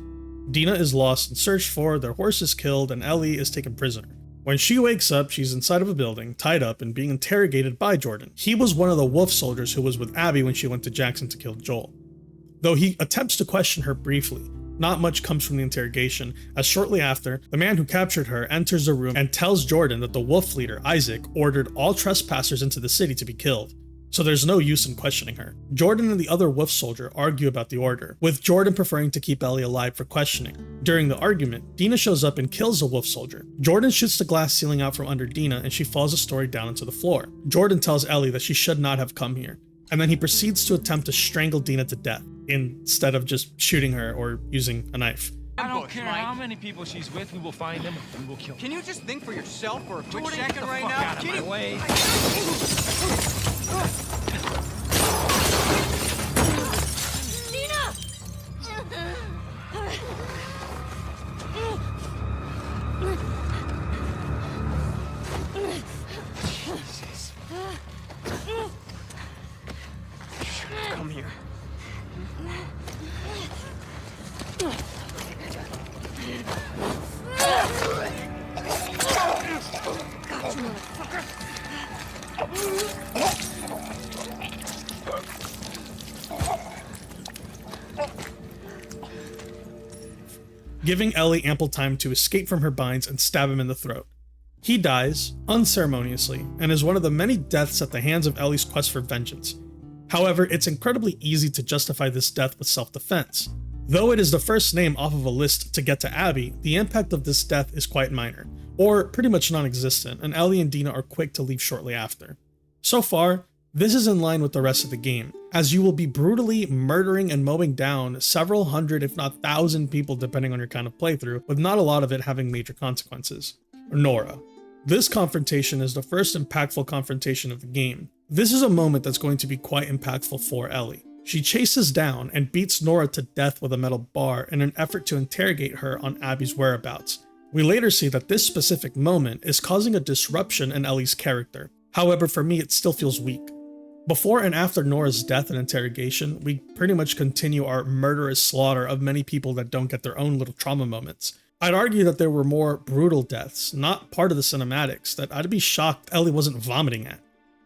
Dina is lost and searched for, their horse is killed, and Ellie is taken prisoner. When she wakes up, she's inside of a building, tied up, and being interrogated by Jordan. He was one of the wolf soldiers who was with Abby when she went to Jackson to kill Joel. Though he attempts to question her briefly, not much comes from the interrogation, as shortly after, the man who captured her enters the room and tells Jordan that the wolf leader, Isaac, ordered all trespassers into the city to be killed. So there's no use in questioning her. Jordan and the other wolf soldier argue about the order, with Jordan preferring to keep Ellie alive for questioning. During the argument, Dina shows up and kills the wolf soldier. Jordan shoots the glass ceiling out from under Dina and she falls a story down into the floor. Jordan tells Ellie that she should not have come here, and then he proceeds to attempt to strangle Dina to death, instead of just shooting her or using a knife. I don't care how many people she's with, we will find them, we will kill them. Can you just think for yourself for a quick second right now? Out of my way. Dina! Jesus. Come here. giving Ellie ample time to escape from her binds and stab him in the throat. He dies, unceremoniously, and is one of the many deaths at the hands of Ellie's quest for vengeance. However, it's incredibly easy to justify this death with self-defense. Though it is the first name off of a list to get to Abby, the impact of this death is quite minor, or pretty much non-existent, and Ellie and Dina are quick to leave shortly after. So far, this is in line with the rest of the game, as you will be brutally murdering and mowing down several hundred if not thousand people depending on your kind of playthrough, with not a lot of it having major consequences. Nora. This confrontation is the first impactful confrontation of the game. This is a moment that's going to be quite impactful for Ellie. She chases down and beats Nora to death with a metal bar in an effort to interrogate her on Abby's whereabouts. We later see that this specific moment is causing a disruption in Ellie's character. However, for me it still feels weak. Before and after Nora's death and interrogation, we pretty much continue our murderous slaughter of many people that don't get their own little trauma moments. I'd argue that there were more brutal deaths, not part of the cinematics, that I'd be shocked Ellie wasn't vomiting at.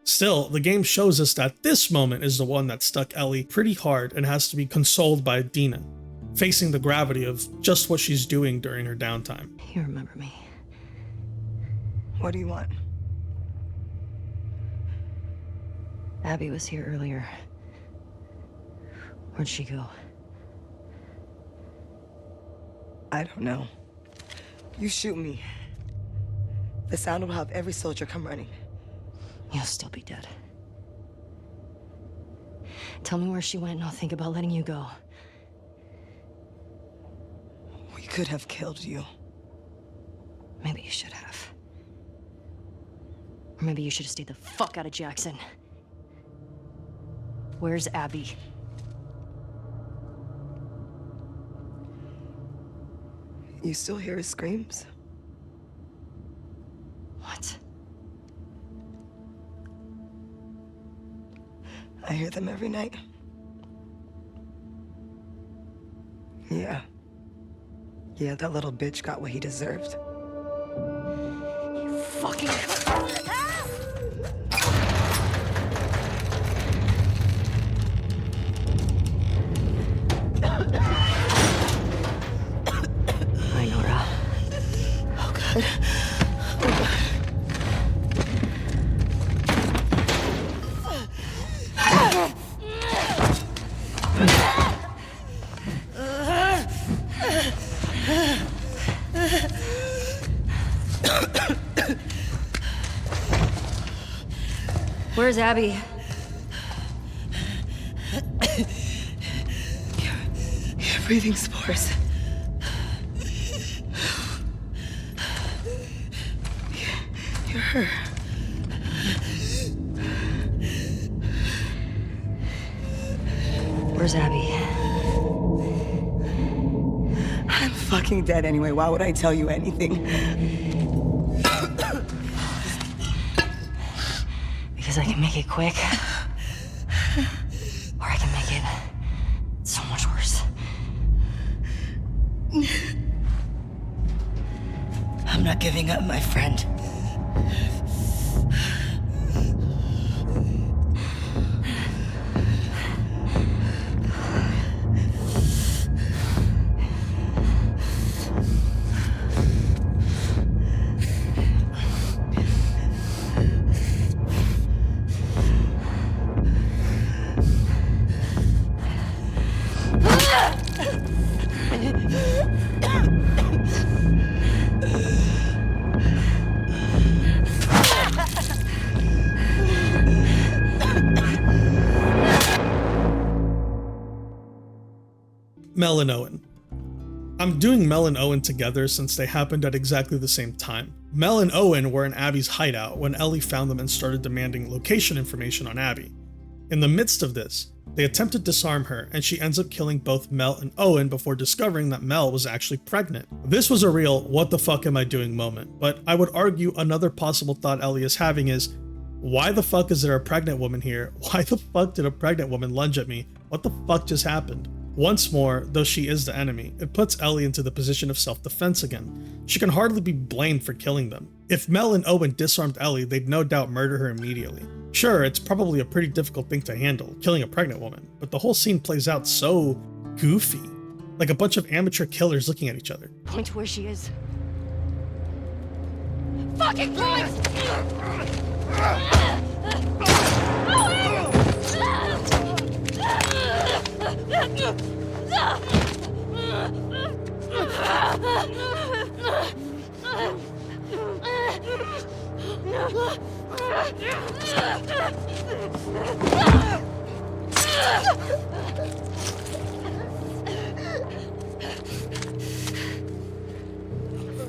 Still, the game shows us that this moment is the one that stuck Ellie pretty hard and has to be consoled by Dina, facing the gravity of just what she's doing during her downtime. You remember me. What do you want? Abby was here earlier. Where'd she go? I don't know. You shoot me. The sound will have every soldier come running. You'll still be dead. Tell me where she went and I'll think about letting you go. We could have killed you. Maybe you should have. Or maybe you should have stayed the fuck out of Jackson. Where's Abby? You still hear his screams? What? I hear them every night. Yeah. Yeah, that little bitch got what he deserved. You fucking... Hi, Nora. Oh, God. Oh, God. Where's Abby? Your breathing spores. You're her. Where's Abby? I'm fucking dead anyway. Why would I tell you anything? Because I can make it quick. Or I can make it so much worse. I'm not giving up, my friend. Mel and Owen. I'm doing Mel and Owen together since they happened at exactly the same time. Mel and Owen were in Abby's hideout when Ellie found them and started demanding location information on Abby. In the midst of this, they attempt to disarm her and she ends up killing both Mel and Owen before discovering that Mel was actually pregnant. This was a real what the fuck am I doing moment, but I would argue another possible thought Ellie is having is, why the fuck is there a pregnant woman here? Why the fuck did a pregnant woman lunge at me? What the fuck just happened? Once more, though she is the enemy, it puts Ellie into the position of self-defense again. She can hardly be blamed for killing them. If Mel and Owen disarmed Ellie, they'd no doubt murder her immediately. Sure, it's probably a pretty difficult thing to handle, killing a pregnant woman, but the whole scene plays out so goofy. like a bunch of amateur killers looking at each other. Point to where she is. Fucking point!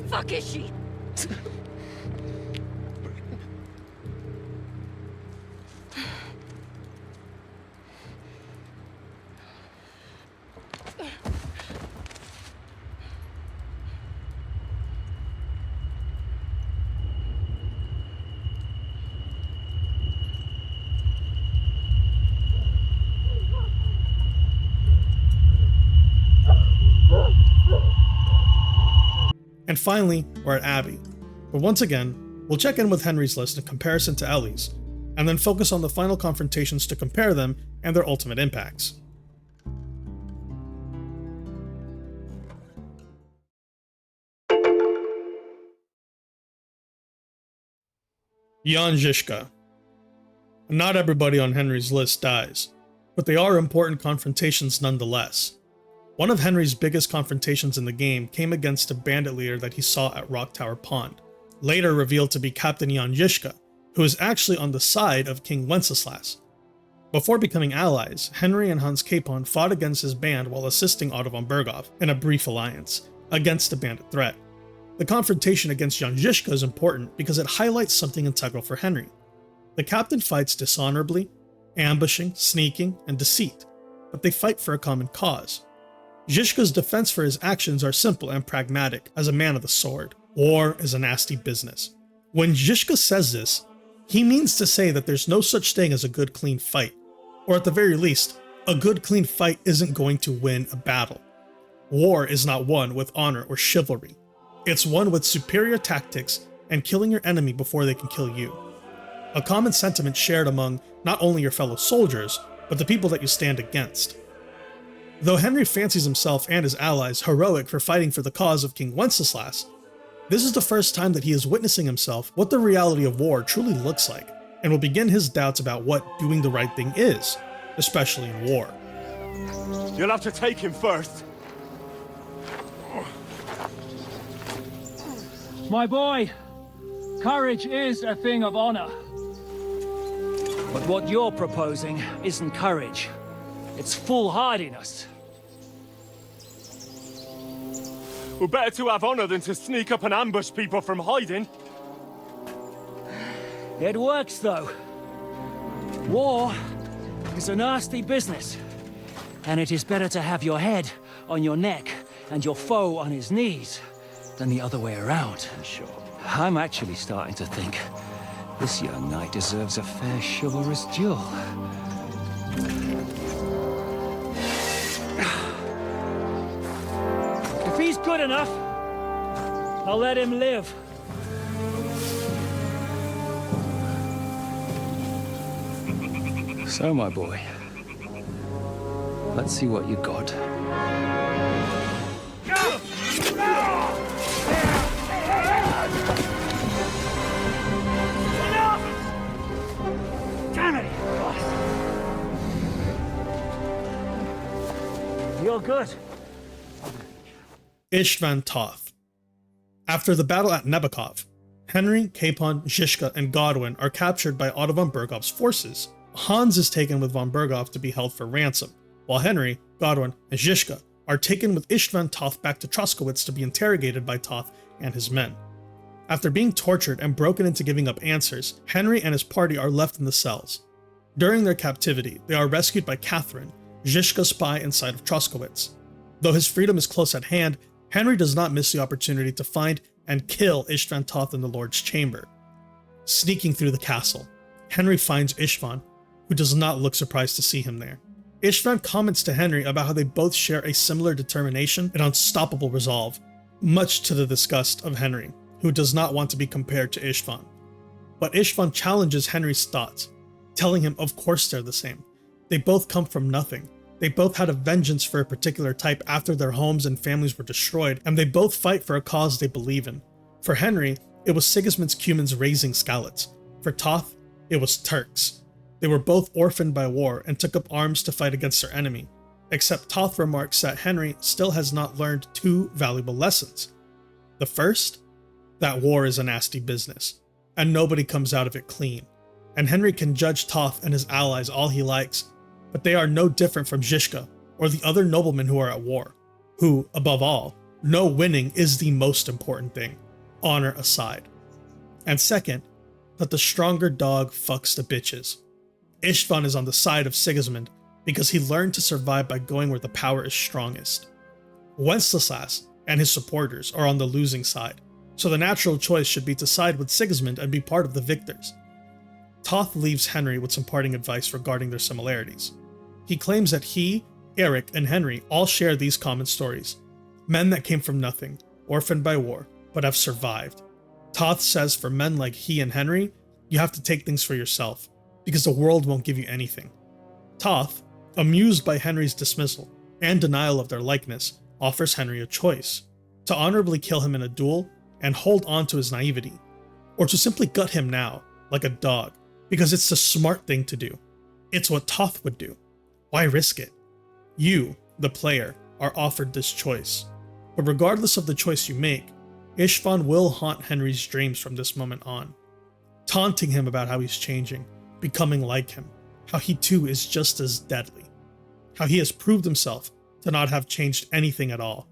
Fuck is she? And finally, we're at Abby. But once again, we'll check in with Henry's list in comparison to Ellie's, and then focus on the final confrontations to compare them and their ultimate impacts. Jan Žižka. Not everybody on Henry's list dies, but they are important confrontations nonetheless. One of Henry's biggest confrontations in the game came against a bandit leader that he saw at Rock Tower Pond, later revealed to be Captain Jan Žižka, who is actually on the side of King Wenceslas. Before becoming allies, Henry and Hans Capon fought against his band while assisting Otto von Berghof in a brief alliance against the bandit threat. The confrontation against Jan Žižka is important because it highlights something integral for Henry. The captain fights dishonorably, ambushing, sneaking, and deceit, but they fight for a common cause. Žižka's defense for his actions are simple and pragmatic as a man of the sword. War is a nasty business. When Žižka says this, he means to say that there's no such thing as a good clean fight, or at the very least, a good clean fight isn't going to win a battle. War is not won with honor or chivalry. It's won with superior tactics and killing your enemy before they can kill you. A common sentiment shared among not only your fellow soldiers, but the people that you stand against. Though Henry fancies himself and his allies heroic for fighting for the cause of King Wenceslas, this is the first time that he is witnessing himself what the reality of war truly looks like, and will begin his doubts about what doing the right thing is, especially in war. You'll have to take him first. My boy, courage is a thing of honor. But what you're proposing isn't courage. It's foolhardiness. We're better to have honor than to sneak up and ambush people from hiding. It works, though. War is a nasty business. And it is better to have your head on your neck and your foe on his knees than the other way around. Sure. I'm actually starting to think this young knight deserves a fair chivalrous duel. If he's good enough, I'll let him live. So, my boy, let's see what you got. Damn it! You're good. Istvan Toth. After the battle at Nebakov, Henry, Capon, Žižka, and Godwin are captured by Otto von Berghof's forces. Hans is taken with von Berghof to be held for ransom, while Henry, Godwin, and Žižka are taken with Istvan Toth back to Troskowitz to be interrogated by Toth and his men. After being tortured and broken into giving up answers, Henry and his party are left in the cells. During their captivity, they are rescued by Catherine, Žižka's spy inside of Troskowitz. Though his freedom is close at hand, Henry does not miss the opportunity to find and kill Istvan Toth in the Lord's chamber. Sneaking through the castle, Henry finds Istvan, who does not look surprised to see him there. Istvan comments to Henry about how they both share a similar determination and unstoppable resolve, much to the disgust of Henry, who does not want to be compared to Istvan. But Istvan challenges Henry's thoughts, telling him of course they're the same. They both come from nothing. They both had a vengeance for a particular type after their homes and families were destroyed, and they both fight for a cause they believe in. For Henry, it was Sigismund's Cumans raising Skalitz. For Toth, it was Turks. They were both orphaned by war and took up arms to fight against their enemy. Except Toth remarks that Henry still has not learned two valuable lessons. The first, that war is a nasty business, and nobody comes out of it clean. And Henry can judge Toth and his allies all he likes, but they are no different from Zizka or the other noblemen who are at war, who, above all, know winning is the most important thing, honor aside. And second, that the stronger dog fucks the bitches. Istvan is on the side of Sigismund because he learned to survive by going where the power is strongest. Wenceslas and his supporters are on the losing side, so the natural choice should be to side with Sigismund and be part of the victors. Toth leaves Henry with some parting advice regarding their similarities. He claims that he, Eric, and Henry all share these common stories. Men that came from nothing, orphaned by war, but have survived. Toth says for men like he and Henry, you have to take things for yourself, because the world won't give you anything. Toth, amused by Henry's dismissal and denial of their likeness, offers Henry a choice: to honorably kill him in a duel and hold on to his naivety, or to simply gut him now, like a dog, because it's the smart thing to do. It's what Toth would do. Why risk it? You, the player, are offered this choice. But regardless of the choice you make, Istvan will haunt Henry's dreams from this moment on, taunting him about how he's changing, becoming like him, how he too is just as deadly, how he has proved himself to not have changed anything at all,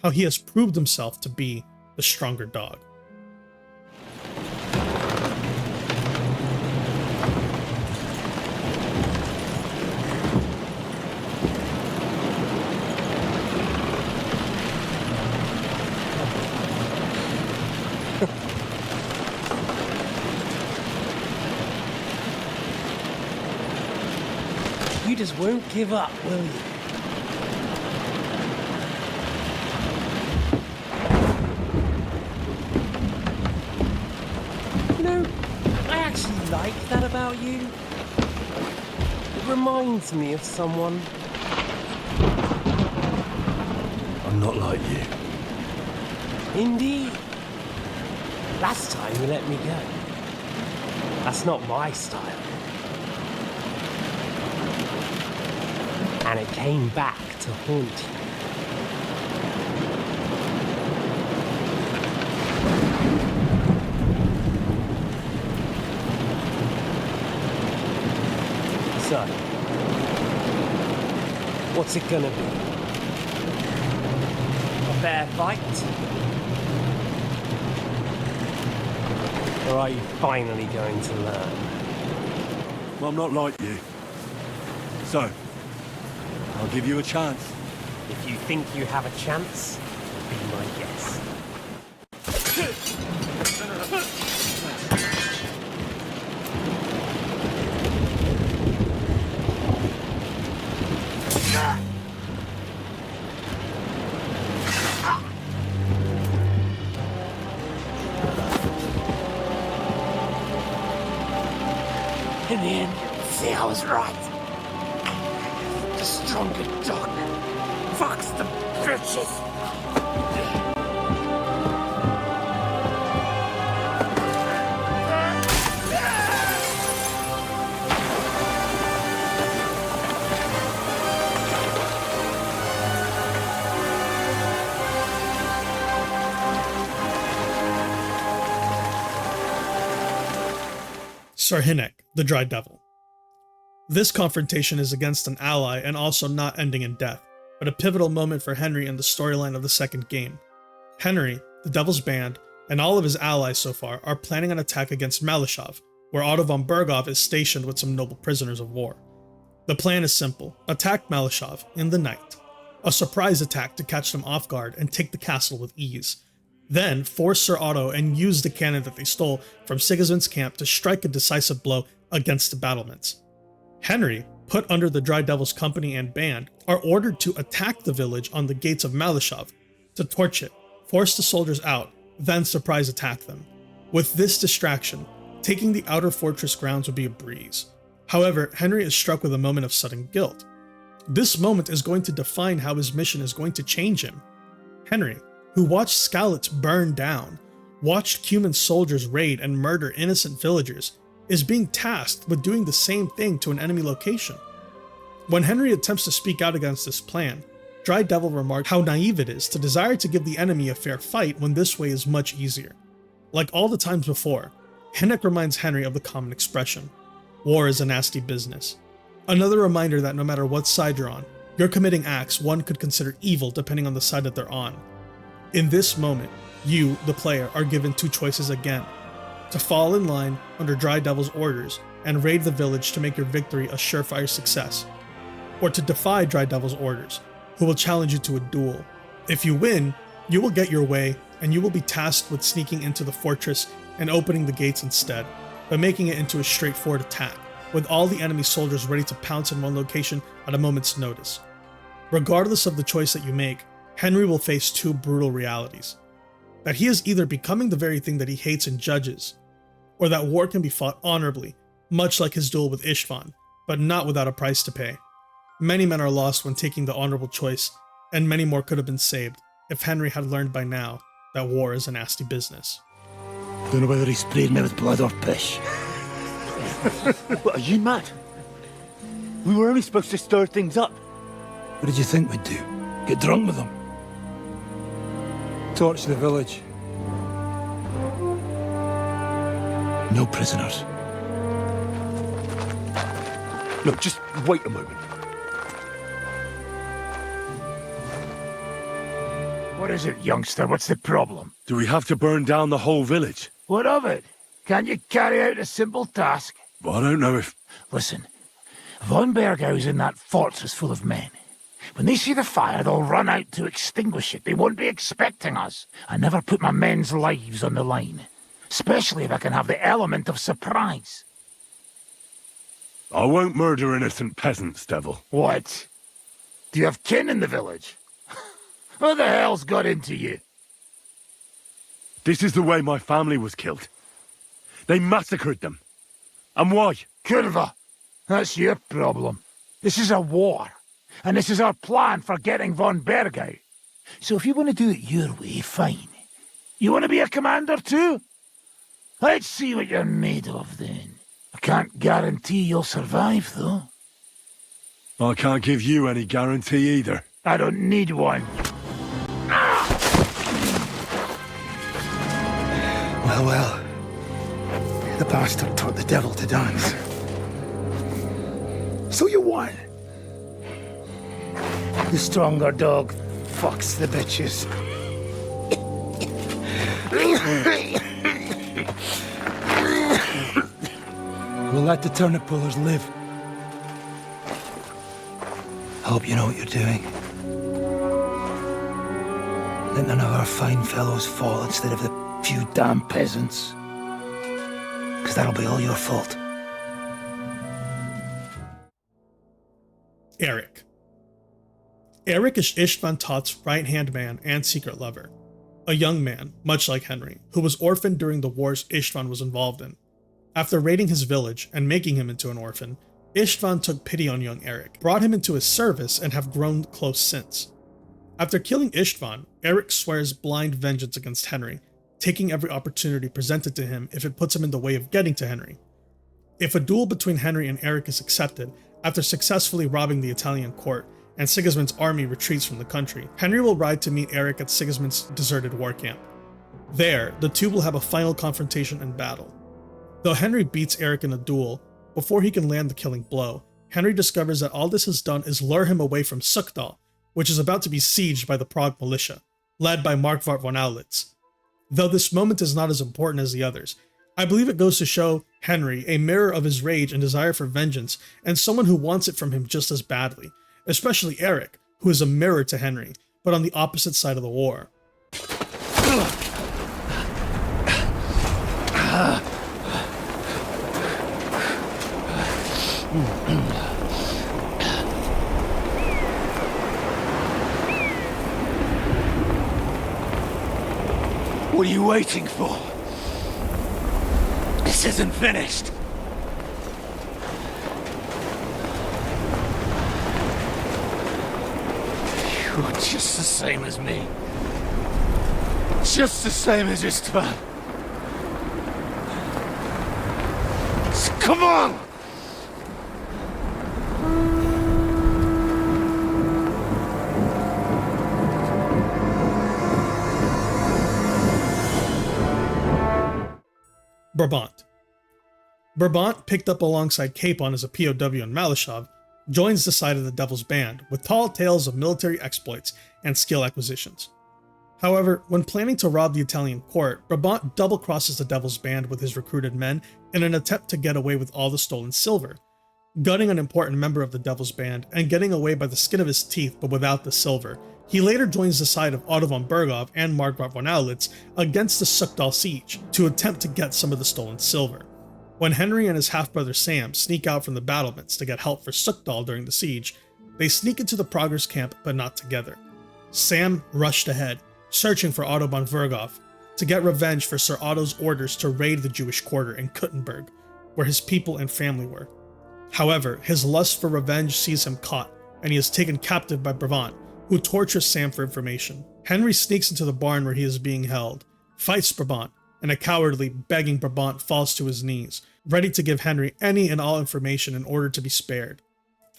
how he has proved himself to be the stronger dog. You just won't give up, will you? You know, I actually like that about you. It reminds me of someone. I'm not like you. Indeed. Last time you let me go. That's not my style. And it came back to haunt you. So, what's it gonna be? A fair fight? Or are you finally going to learn? Well, I'm not like you. So, I'll give you a chance. If you think you have a chance, be my guest. In the end, see, I was right. The stronger dog fucks the bitches. Sarhinek, the Dry Devil. This confrontation is against an ally and also not ending in death, but a pivotal moment for Henry in the storyline of the second game. Henry, the Devil's Band, and all of his allies so far are planning an attack against Malishov, where Otto von Berghoff is stationed with some noble prisoners of war. The plan is simple: attack Malishov in the night, a surprise attack to catch them off guard and take the castle with ease. Then force Sir Otto and use the cannon that they stole from Sigismund's camp to strike a decisive blow against the battlements. Henry, put under the Dry Devil's company and band, are ordered to attack the village on the gates of Malishov, to torch it, force the soldiers out, then surprise attack them. With this distraction, taking the outer fortress grounds would be a breeze. However, Henry is struck with a moment of sudden guilt. This moment is going to define how his mission is going to change him. Henry, who watched Skalitz burn down, watched Cuman soldiers raid and murder innocent villagers, is being tasked with doing the same thing to an enemy location. When Henry attempts to speak out against this plan, Dry Devil remarks how naive it is to desire to give the enemy a fair fight when this way is much easier. Like all the times before, Hinnock reminds Henry of the common expression, war is a nasty business. Another reminder that no matter what side you're on, you're committing acts one could consider evil depending on the side that they're on. In this moment, you, the player, are given two choices again: to fall in line under Dry Devil's orders and raid the village to make your victory a surefire success, or to defy Dry Devil's orders, who will challenge you to a duel. If you win, you will get your way, and you will be tasked with sneaking into the fortress and opening the gates instead, but making it into a straightforward attack, with all the enemy soldiers ready to pounce in one location at a moment's notice. Regardless of the choice that you make, Henry will face two brutal realities: that he is either becoming the very thing that he hates and judges, or that war can be fought honorably, much like his duel with Istvan, but not without a price to pay. Many men are lost when taking the honorable choice, and many more could have been saved if Henry had learned by now that war is a nasty business. Don't know whether he sprayed me with blood or piss. What, are you mad? We were only supposed to stir things up. What did you think we'd do? Get drunk with them? Torch the village. No prisoners. Look, just wait a moment. What is it, youngster? What's the problem? Do we have to burn down the whole village? What of it? Can't you carry out a simple task? Well, I don't know if... Listen, Von Bergau's in that fortress full of men. When they see the fire, they'll run out to extinguish it. They won't be expecting us. I never put my men's lives on the line, especially if I can have the element of surprise. I won't murder innocent peasants, Devil. What? Do you have kin in the village? Who the hell's got into you? This is the way my family was killed. They massacred them. And why? Kurva, that's your problem. This is a war, and this is our plan for getting Von Bergau. So if you want to do it your way, fine. You want to be a commander too? Let's see what you're made of then. I can't guarantee you'll survive, though. I can't give you any guarantee either. I don't need one. Well, well. The bastard taught the devil to dance. So you won. The stronger dog fucks the bitches. We'll let the turnip pullers live. I hope you know what you're doing. Let none of our fine fellows fall instead of the few damn peasants. Because that'll be all your fault. Eric. Eric is Istvan Toth's right-hand man and secret lover. A young man, much like Henry, who was orphaned during the wars Istvan was involved in. After raiding his village and making him into an orphan, Istvan took pity on young Eric, brought him into his service, and have grown close since. After killing Istvan, Eric swears blind vengeance against Henry, taking every opportunity presented to him if it puts him in the way of getting to Henry. If a duel between Henry and Eric is accepted, after successfully robbing the Italian court and Sigismund's army retreats from the country, Henry will ride to meet Eric at Sigismund's deserted war camp. There, the two will have a final confrontation and battle. Though Henry beats Eric in a duel, before he can land the killing blow, Henry discovers that all this has done is lure him away from Sukdal, which is about to be sieged by the Prague militia, led by Markvart von Aulitz. Though this moment is not as important as the others, I believe it goes to show Henry a mirror of his rage and desire for vengeance, and someone who wants it from him just as badly, especially Eric, who is a mirror to Henry, but on the opposite side of the war. What are you waiting for? This isn't finished. You're just the same as me. Just the same as Istvan. Come on! Brabant. Brabant, picked up alongside Capon as a POW in Malashov, joins the side of the Devil's Band with tall tales of military exploits and skill acquisitions. However, when planning to rob the Italian court, Brabant double-crosses the Devil's Band with his recruited men in an attempt to get away with all the stolen silver, gutting an important member of the Devil's Band and getting away by the skin of his teeth but without the silver. He later joins the side of Otto von Berghoff and Margvar von Aulitz against the Suckdal siege to attempt to get some of the stolen silver. When Henry and his half-brother Sam sneak out from the battlements to get help for Suckdal during the siege, they sneak into the Progress camp but not together. Sam rushed ahead, searching for Otto von Berghoff to get revenge for Sir Otto's orders to raid the Jewish quarter in Kuttenberg, where his people and family were. However, his lust for revenge sees him caught, and he is taken captive by Brabant, who tortures Sam for information. Henry sneaks into the barn where he is being held, fights Brabant, and a cowardly, begging Brabant falls to his knees, ready to give Henry any and all information in order to be spared.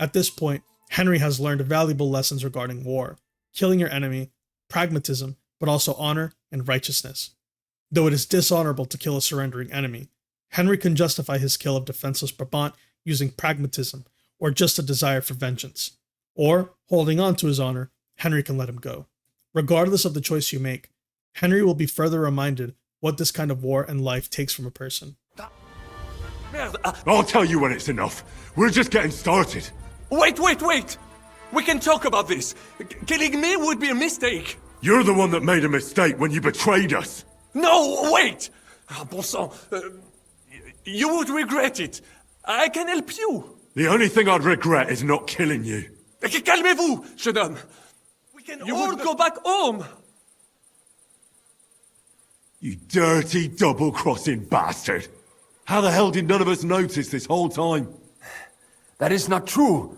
At this point, Henry has learned valuable lessons regarding war, killing your enemy, pragmatism, but also honor and righteousness. Though it is dishonorable to kill a surrendering enemy, Henry can justify his kill of defenseless Brabant using pragmatism or just a desire for vengeance. Or, holding on to his honor, Henry can let him go. Regardless of the choice you make, Henry will be further reminded what this kind of war and life takes from a person. I'll tell you when it's enough. We're just getting started. Wait! We can talk about this. Killing me would be a mistake. You're the one that made a mistake when you betrayed us. No, wait! Bon sang, you would regret it. I can help you. The only thing I'd regret is not killing you. Calmez-vous, jeune homme. We can all go back home. You dirty, double-crossing bastard. How the hell did none of us notice this whole time? That is not true.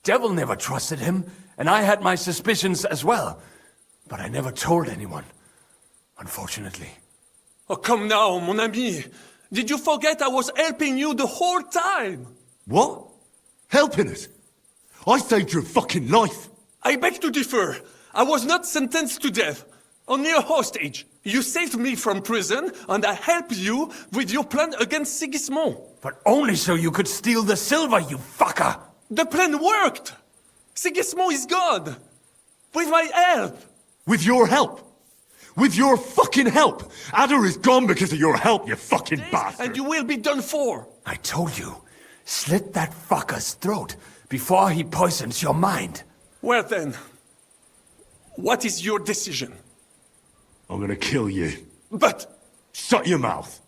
Devil never trusted him, and I had my suspicions as well. But I never told anyone, unfortunately. Oh, come now, mon ami. Did you forget I was helping you the whole time? What? Helping us? I saved your fucking life. I beg to differ. I was not sentenced to death. Only a hostage. You saved me from prison, and I helped you with your plan against Sigismund. But only so you could steal the silver, you fucker! The plan worked! Sigismund is gone! With my help! With your help? With your fucking help! Adder is gone because of your help, you fucking bastard! And you will be done for! I told you, slit that fucker's throat before he poisons your mind. Well then, what is your decision? I'm gonna kill you. But... Shut your mouth!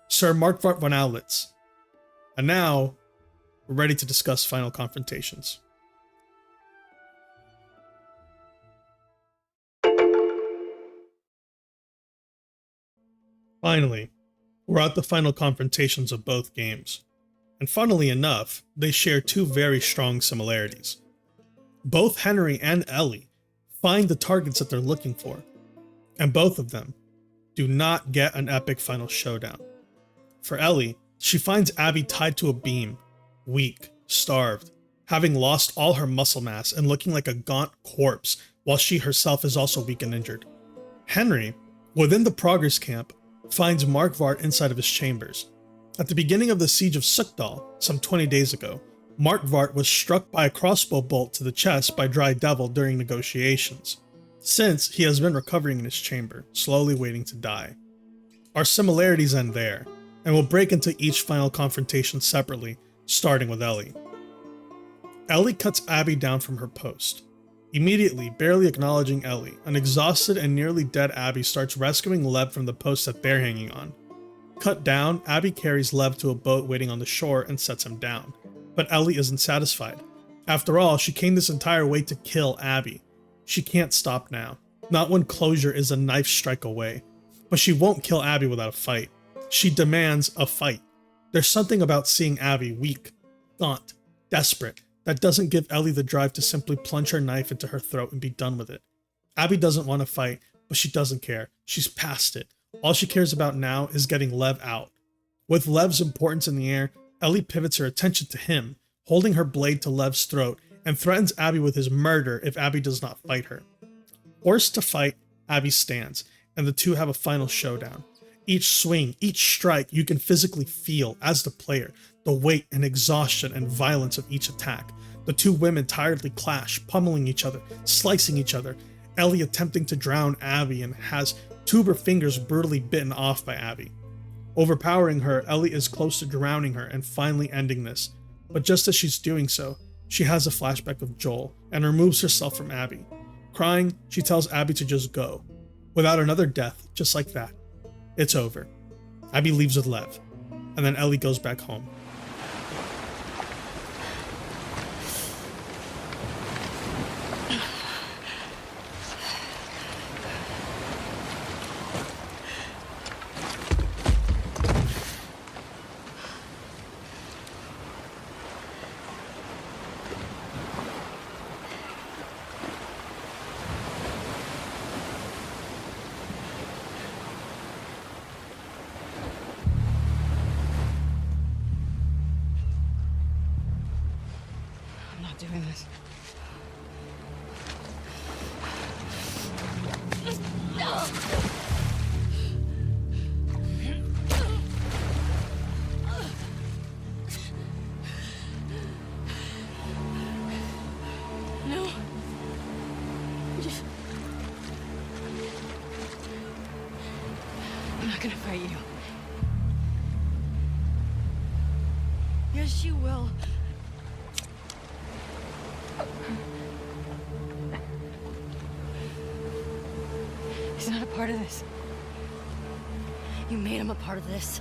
Sir Margvar von Aulitz. And now, we're ready to discuss final confrontations. Finally, we're at the final confrontations of both games. And funnily enough, they share two very strong similarities. Both Henry and Ellie find the targets that they're looking for, and both of them do not get an epic final showdown. For Ellie, she finds Abby tied to a beam, weak, starved, having lost all her muscle mass and looking like a gaunt corpse, while she herself is also weak and injured. Henry, within the Progress camp, finds Margvar inside of his chambers. At the beginning of the siege of Suckdal, some 20 days ago, Margvar was struck by a crossbow bolt to the chest by Dry Devil during negotiations. Since, he has been recovering in his chamber, slowly waiting to die. Our similarities end there, and we'll break into each final confrontation separately, starting with Ellie. Ellie cuts Abby down from her post. Immediately, barely acknowledging Ellie, an exhausted and nearly dead Abby starts rescuing Lev from the post that they're hanging on. Cut down, Abby carries Lev to a boat waiting on the shore and sets him down. But Ellie isn't satisfied. After all, she came this entire way to kill Abby. She can't stop now. Not when closure is a knife strike away. But she won't kill Abby without a fight. She demands a fight. There's something about seeing Abby weak, gaunt, desperate, that doesn't give Ellie the drive to simply plunge her knife into her throat and be done with it. Abby doesn't want to fight, but she doesn't care. She's past it. All she cares about now is getting Lev out. With Lev's importance in the air, Ellie pivots her attention to him, holding her blade to Lev's throat, and threatens Abby with his murder if Abby does not fight her. Forced to fight, Abby stands, and the two have a final showdown. Each swing, each strike, you can physically feel, as the player, the weight and exhaustion and violence of each attack. The two women tiredly clash, pummeling each other, slicing each other, Ellie attempting to drown Abby and has two of her fingers brutally bitten off by Abby. Overpowering her, Ellie is close to drowning her and finally ending this. But just as she's doing so, she has a flashback of Joel and removes herself from Abby. Crying, she tells Abby to just go. Without another death, just like that, it's over. Abby leaves with Lev, and then Ellie goes back home. Doing this. No. No. I'm not gonna fight you. Yes, you will. He's not a part of this. You made him a part of this.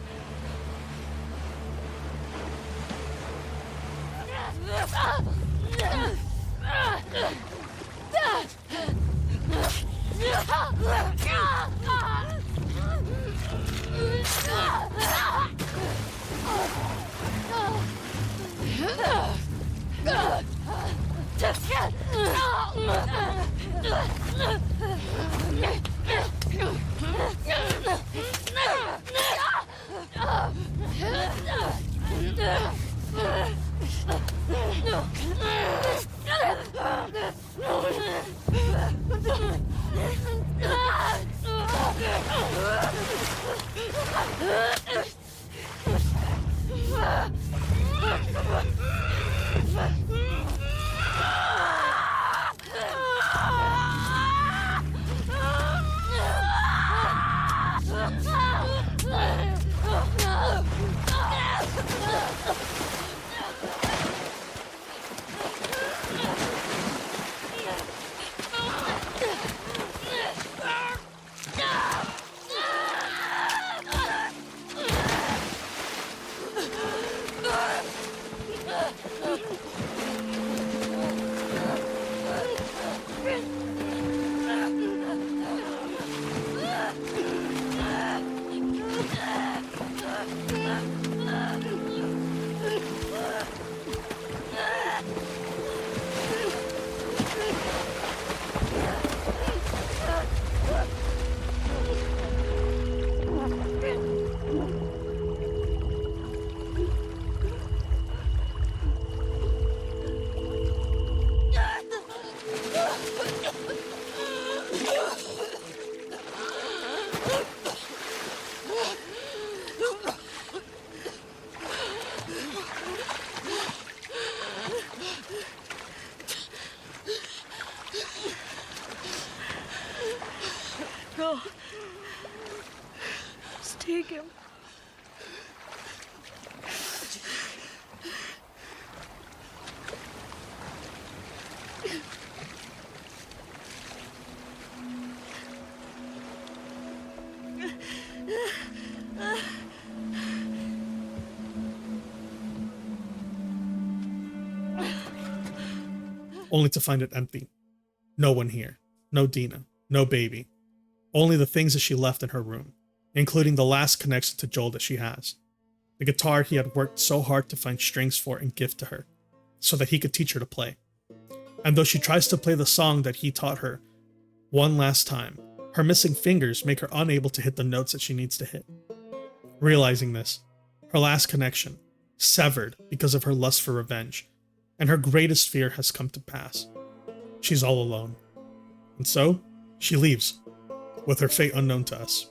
Go. Just take him. Only to find it empty. No one here. No Dina. No baby. Only the things that she left in her room, including the last connection to Joel that she has. The guitar he had worked so hard to find strings for and gift to her. so that he could teach her to play. And though she tries to play the song that he taught her one last time, her missing fingers make her unable to hit the notes that she needs to hit. Realizing this, her last connection, severed because of her lust for revenge, and her greatest fear has come to pass. She's all alone. And so, she leaves, with her fate unknown to us.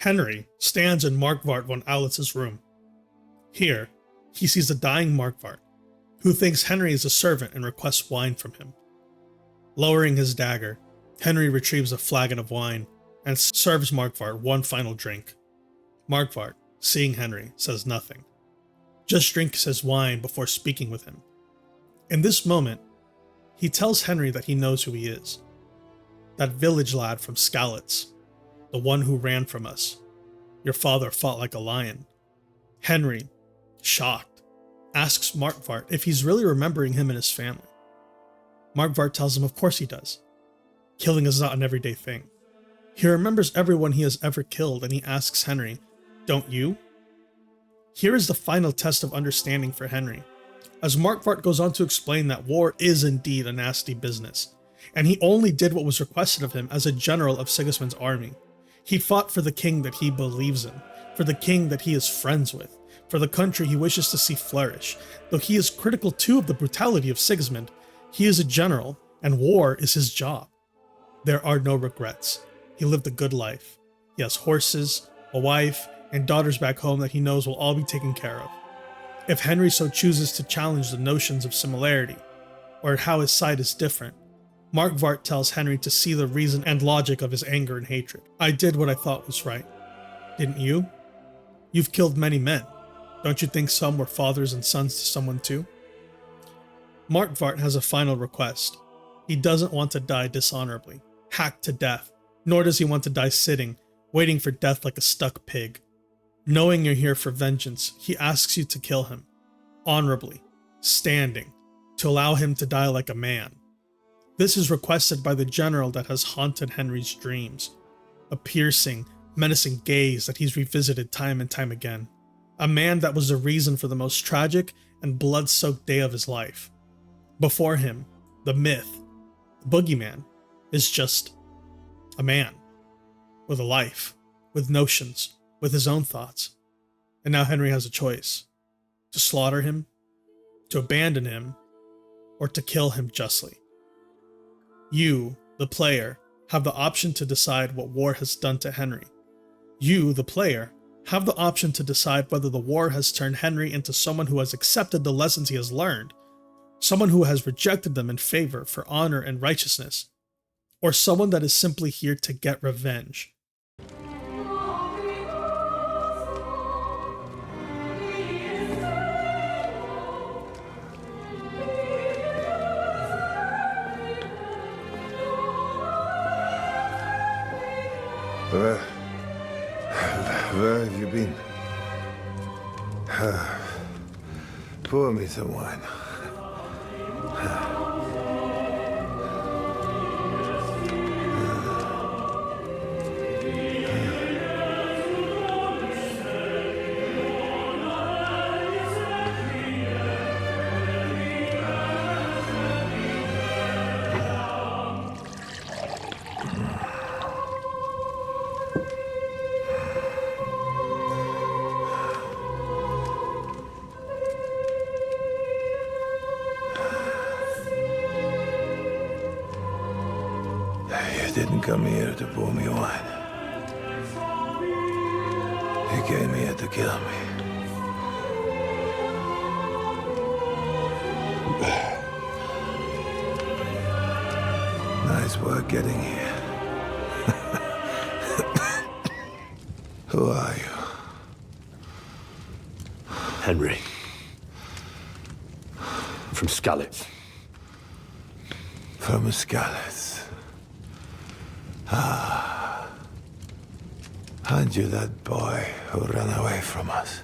Henry stands in Markvart von Aulitz's room. Here, he sees the dying Markvart, who thinks Henry is a servant and requests wine from him. Lowering his dagger, Henry retrieves a flagon of wine and serves Markvart one final drink. Markvart, seeing Henry, says nothing, just drinks his wine before speaking with him. In this moment, he tells Henry that he knows who he is. That village lad from Skalitz, the one who ran from us. Your father fought like a lion. Henry, shocked, asks Markvart if he's really remembering him and his family. Markvart tells him of course he does. Killing is not an everyday thing. He remembers everyone he has ever killed, and he asks Henry, "Don't you?" Here is the final test of understanding for Henry, as Markvart goes on to explain that war is indeed a nasty business, and he only did what was requested of him as a general of Sigismund's army. He fought for the king that he believes in, for the king that he is friends with, for the country he wishes to see flourish. Though he is critical too of the brutality of Sigismund, he is a general, and war is his job. There are no regrets. He lived a good life. He has horses, a wife, and daughters back home that he knows will all be taken care of. If Henry so chooses to challenge the notions of similarity, or how his side is different, Markvart tells Henry to see the reason and logic of his anger and hatred. I did what I thought was right. Didn't you? You've killed many men. Don't you think some were fathers and sons to someone too? Markvart has a final request. He doesn't want to die dishonorably, hacked to death, nor does he want to die sitting, waiting for death like a stuck pig. Knowing you're here for vengeance, he asks you to kill him, honorably, standing, to allow him to die like a man. This is requested by the general that has haunted Henry's dreams, a piercing, menacing gaze that he's revisited time and time again, a man that was the reason for the most tragic and blood-soaked day of his life. Before him, the myth, the boogeyman, is just a man, with a life, with notions, with his own thoughts. And now Henry has a choice, to slaughter him, to abandon him, or to kill him justly. You, the player, have the option to decide what war has done to Henry. You, the player, have the option to decide whether the war has turned Henry into someone who has accepted the lessons he has learned, someone who has rejected them in favor for honor and righteousness, or someone that is simply here to get revenge. Where have you been? Pour me some wine. You didn't come here to pour me wine. You came here to kill me. Nice work getting here. Who are you? Henry. From Skalitz. From Skalitz. Ah. Aren't you that boy who ran away from us?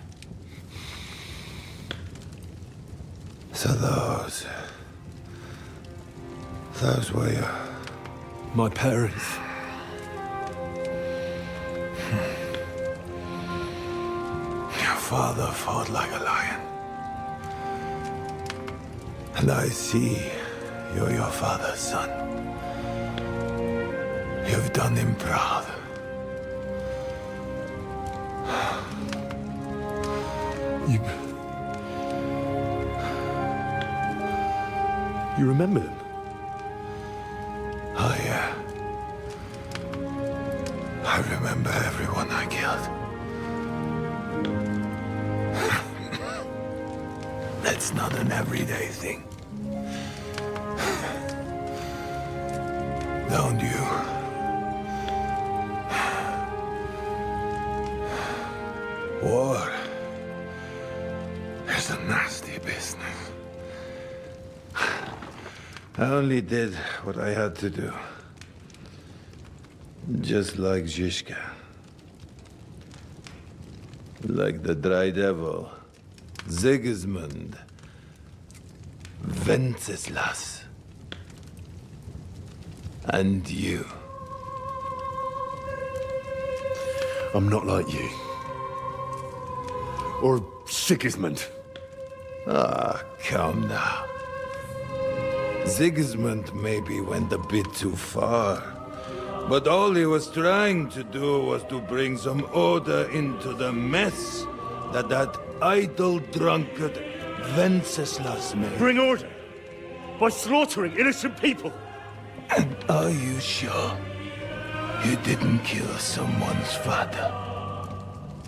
So those were my parents. Your father fought like a lion. And I see you're your father's son. You've done him proud. You remember them? Oh, yeah. I remember everyone I killed. That's not an everyday thing. Don't you? War is a nasty business. I only did what I had to do. Just like Zizka. Like the Dry Devil. Sigismund. Wenceslas. And you. I'm not like you. Or Sigismund. Ah, come now. Sigismund maybe went a bit too far. But all he was trying to do was to bring some order into the mess that idle drunkard Wenceslas made. Bring order? By slaughtering innocent people? And are you sure you didn't kill someone's father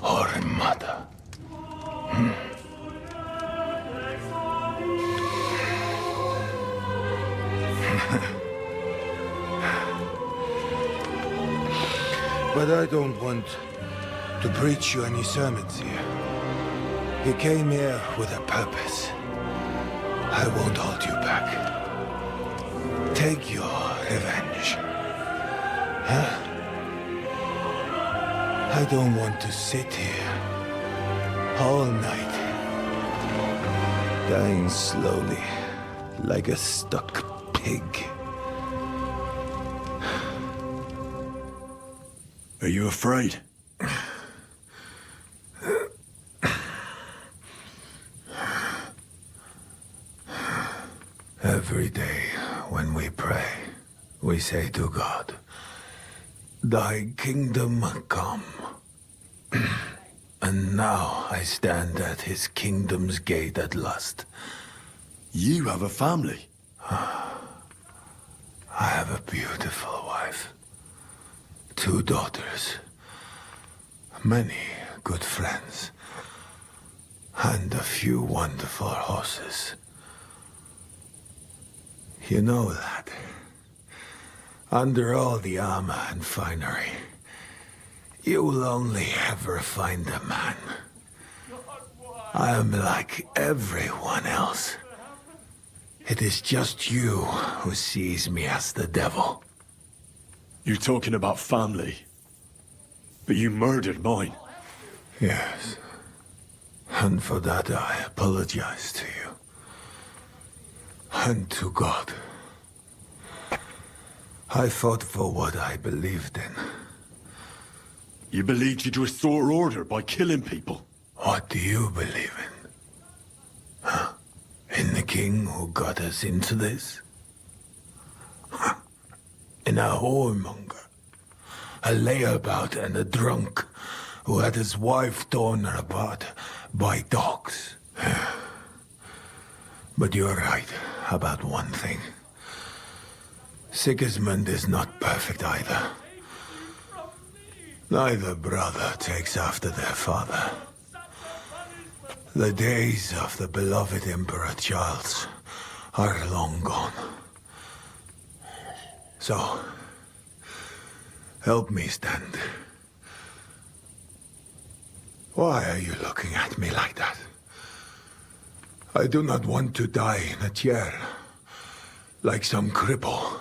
or mother? But I don't want to preach you any sermons here. You came here with a purpose. I won't hold you back. Take your revenge. Huh? I don't want to sit here all night, dying slowly like a stuck pig. Are you afraid? Every day when we pray, we say to God, "Thy kingdom come." And now I stand at his kingdom's gate at last. You have a family. I have a beautiful wife. 2 daughters. Many good friends. And a few wonderful horses. You know, lad, under all the armor and finery, you will only ever find a man. I am like everyone else. It is just you who sees me as the devil. You're talking about family. But you murdered mine. Yes. And for that I apologize to you. And to God. I fought for what I believed in. You believed you'd restore order by killing people? What do you believe in? Huh? In the king who got us into this? Huh? In a whoremonger? A layabout and a drunk who had his wife torn apart by dogs? But you're right about one thing. Sigismund is not perfect either. Neither brother takes after their father. The days of the beloved Emperor Charles are long gone. So, help me stand. Why are you looking at me like that? I do not want to die in a chair, like some cripple.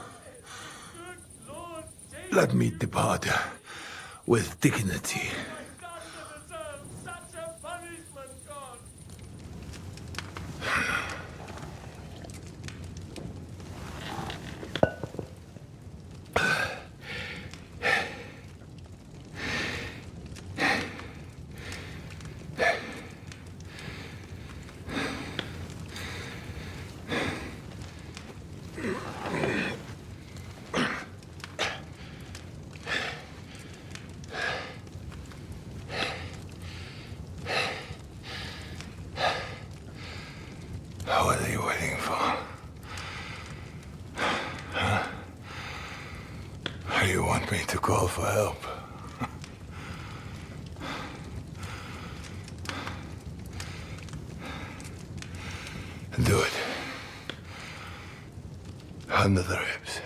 Let me depart with dignity. What are you waiting for? Huh? You want me to call for help? Do it. Under the ribs.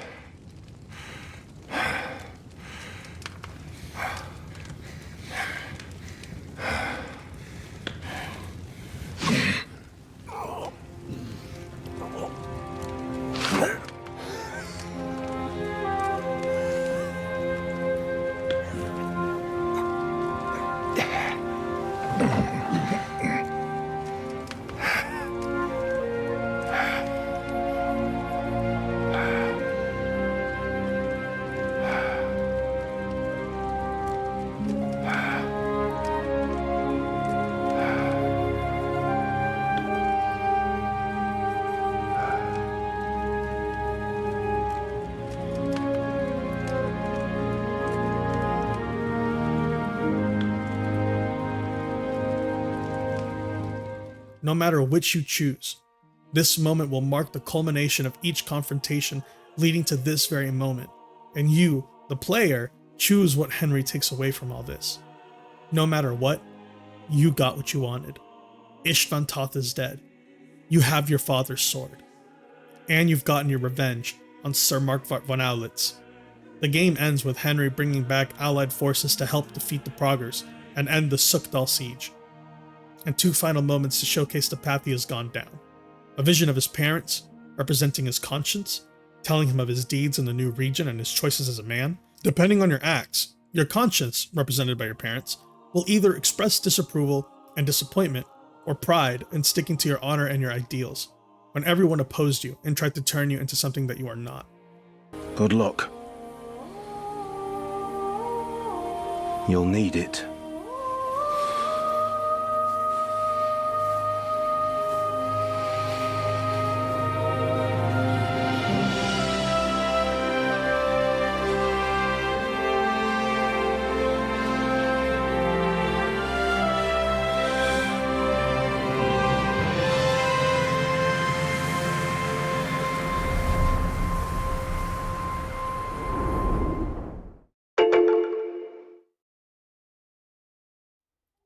No matter which you choose, this moment will mark the culmination of each confrontation leading to this very moment, and you, the player, choose what Henry takes away from all this. No matter what, you got what you wanted. Istvan Toth is dead. You have your father's sword. And you've gotten your revenge on Sir Markvart von Aulitz. The game ends with Henry bringing back allied forces to help defeat the Proggers and end the Sukdal siege. And two final moments to showcase the path he has gone down. A vision of his parents, representing his conscience, telling him of his deeds in the new region and his choices as a man. Depending on your acts, your conscience, represented by your parents, will either express disapproval and disappointment, or pride in sticking to your honor and your ideals, when everyone opposed you and tried to turn you into something that you are not. Good luck. You'll need it.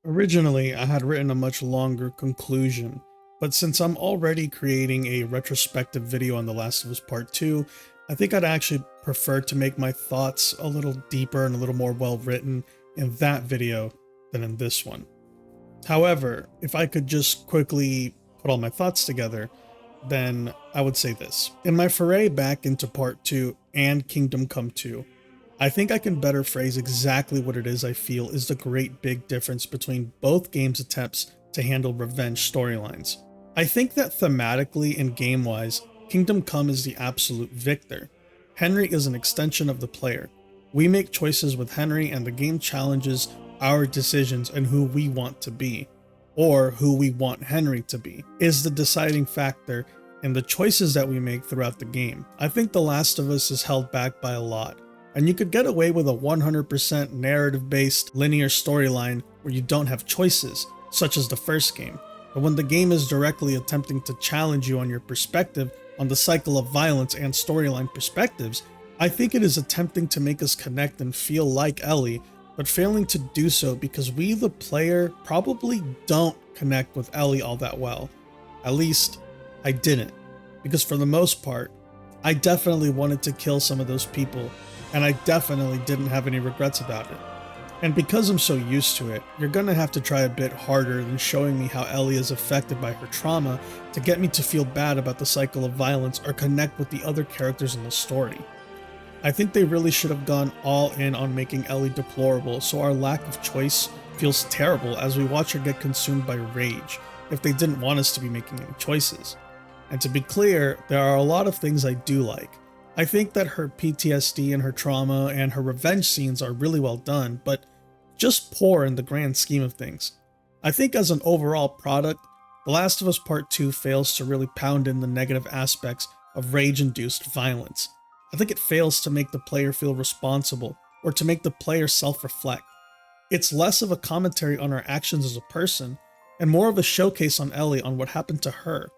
Originally, I had written a much longer conclusion, but since I'm already creating a retrospective video on The Last of Us Part 2, I think I'd actually prefer to make my thoughts a little deeper and a little more well written in that video than in this one. However, if I could just quickly put all my thoughts together, then I would say this. In my foray back into Part 2 and Kingdom Come 2, I think I can better phrase exactly what it is I feel is the great big difference between both games' attempts to handle revenge storylines. I think that thematically and game-wise, Kingdom Come is the absolute victor. Henry is an extension of the player. We make choices with Henry and the game challenges our decisions and who we want to be, or who we want Henry to be, is the deciding factor in the choices that we make throughout the game. I think The Last of Us is held back by a lot, and you could get away with a 100% narrative-based linear storyline where you don't have choices, such as the first game. But when the game is directly attempting to challenge you on your perspective on the cycle of violence and storyline perspectives, I think it is attempting to make us connect and feel like Ellie, but failing to do so because we, the player, probably don't connect with Ellie all that well. At least, I didn't. Because for the most part, I definitely wanted to kill some of those people, and I definitely didn't have any regrets about it. And because I'm so used to it, you're gonna have to try a bit harder than showing me how Ellie is affected by her trauma to get me to feel bad about the cycle of violence or connect with the other characters in the story. I think they really should have gone all in on making Ellie deplorable, so our lack of choice feels terrible as we watch her get consumed by rage, if they didn't want us to be making any choices. And to be clear, there are a lot of things I do like. I think that her PTSD and her trauma and her revenge scenes are really well done, but just poor in the grand scheme of things. I think as an overall product, The Last of Us Part II fails to really pound in the negative aspects of rage-induced violence. I think it fails to make the player feel responsible or to make the player self-reflect. It's less of a commentary on her actions as a person and more of a showcase on Ellie on what happened to her.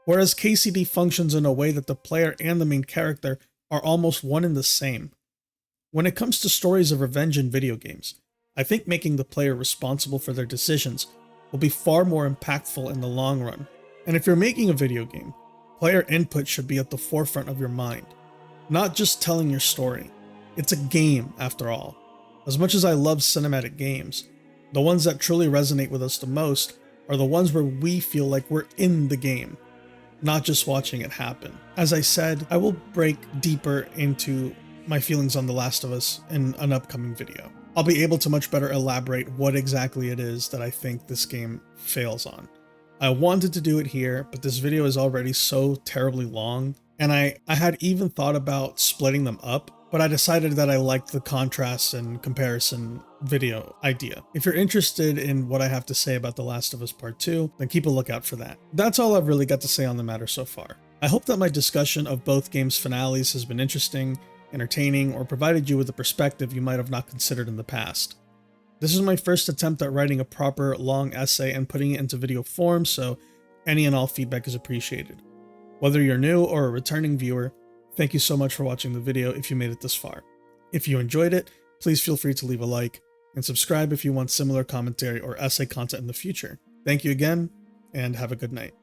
Whereas KCD functions in a way that the player and the main character are almost one and the same. When it comes to stories of revenge in video games, I think making the player responsible for their decisions will be far more impactful in the long run. And if you're making a video game, player input should be at the forefront of your mind, not just telling your story. It's a game, after all. As much as I love cinematic games, the ones that truly resonate with us the most are the ones where we feel like we're in the game, not just watching it happen. As I said, I will break deeper into my feelings on The Last of Us in an upcoming video. I'll be able to much better elaborate what exactly it is that I think this game fails on. I wanted to do it here, but this video is already so terribly long, and I had even thought about splitting them up, but I decided that I liked the contrast and comparison video idea. If you're interested in what I have to say about The Last of Us Part 2, then keep a lookout for that. That's all I've really got to say on the matter so far. I hope that my discussion of both games' finales has been interesting, entertaining, or provided you with a perspective you might have not considered in the past. This is my first attempt at writing a proper long essay and putting it into video form, so any and all feedback is appreciated. Whether you're new or a returning viewer, thank you so much for watching the video if you made it this far. If you enjoyed it, please feel free to leave a like, and subscribe if you want similar commentary or essay content in the future. Thank you again, and have a good night.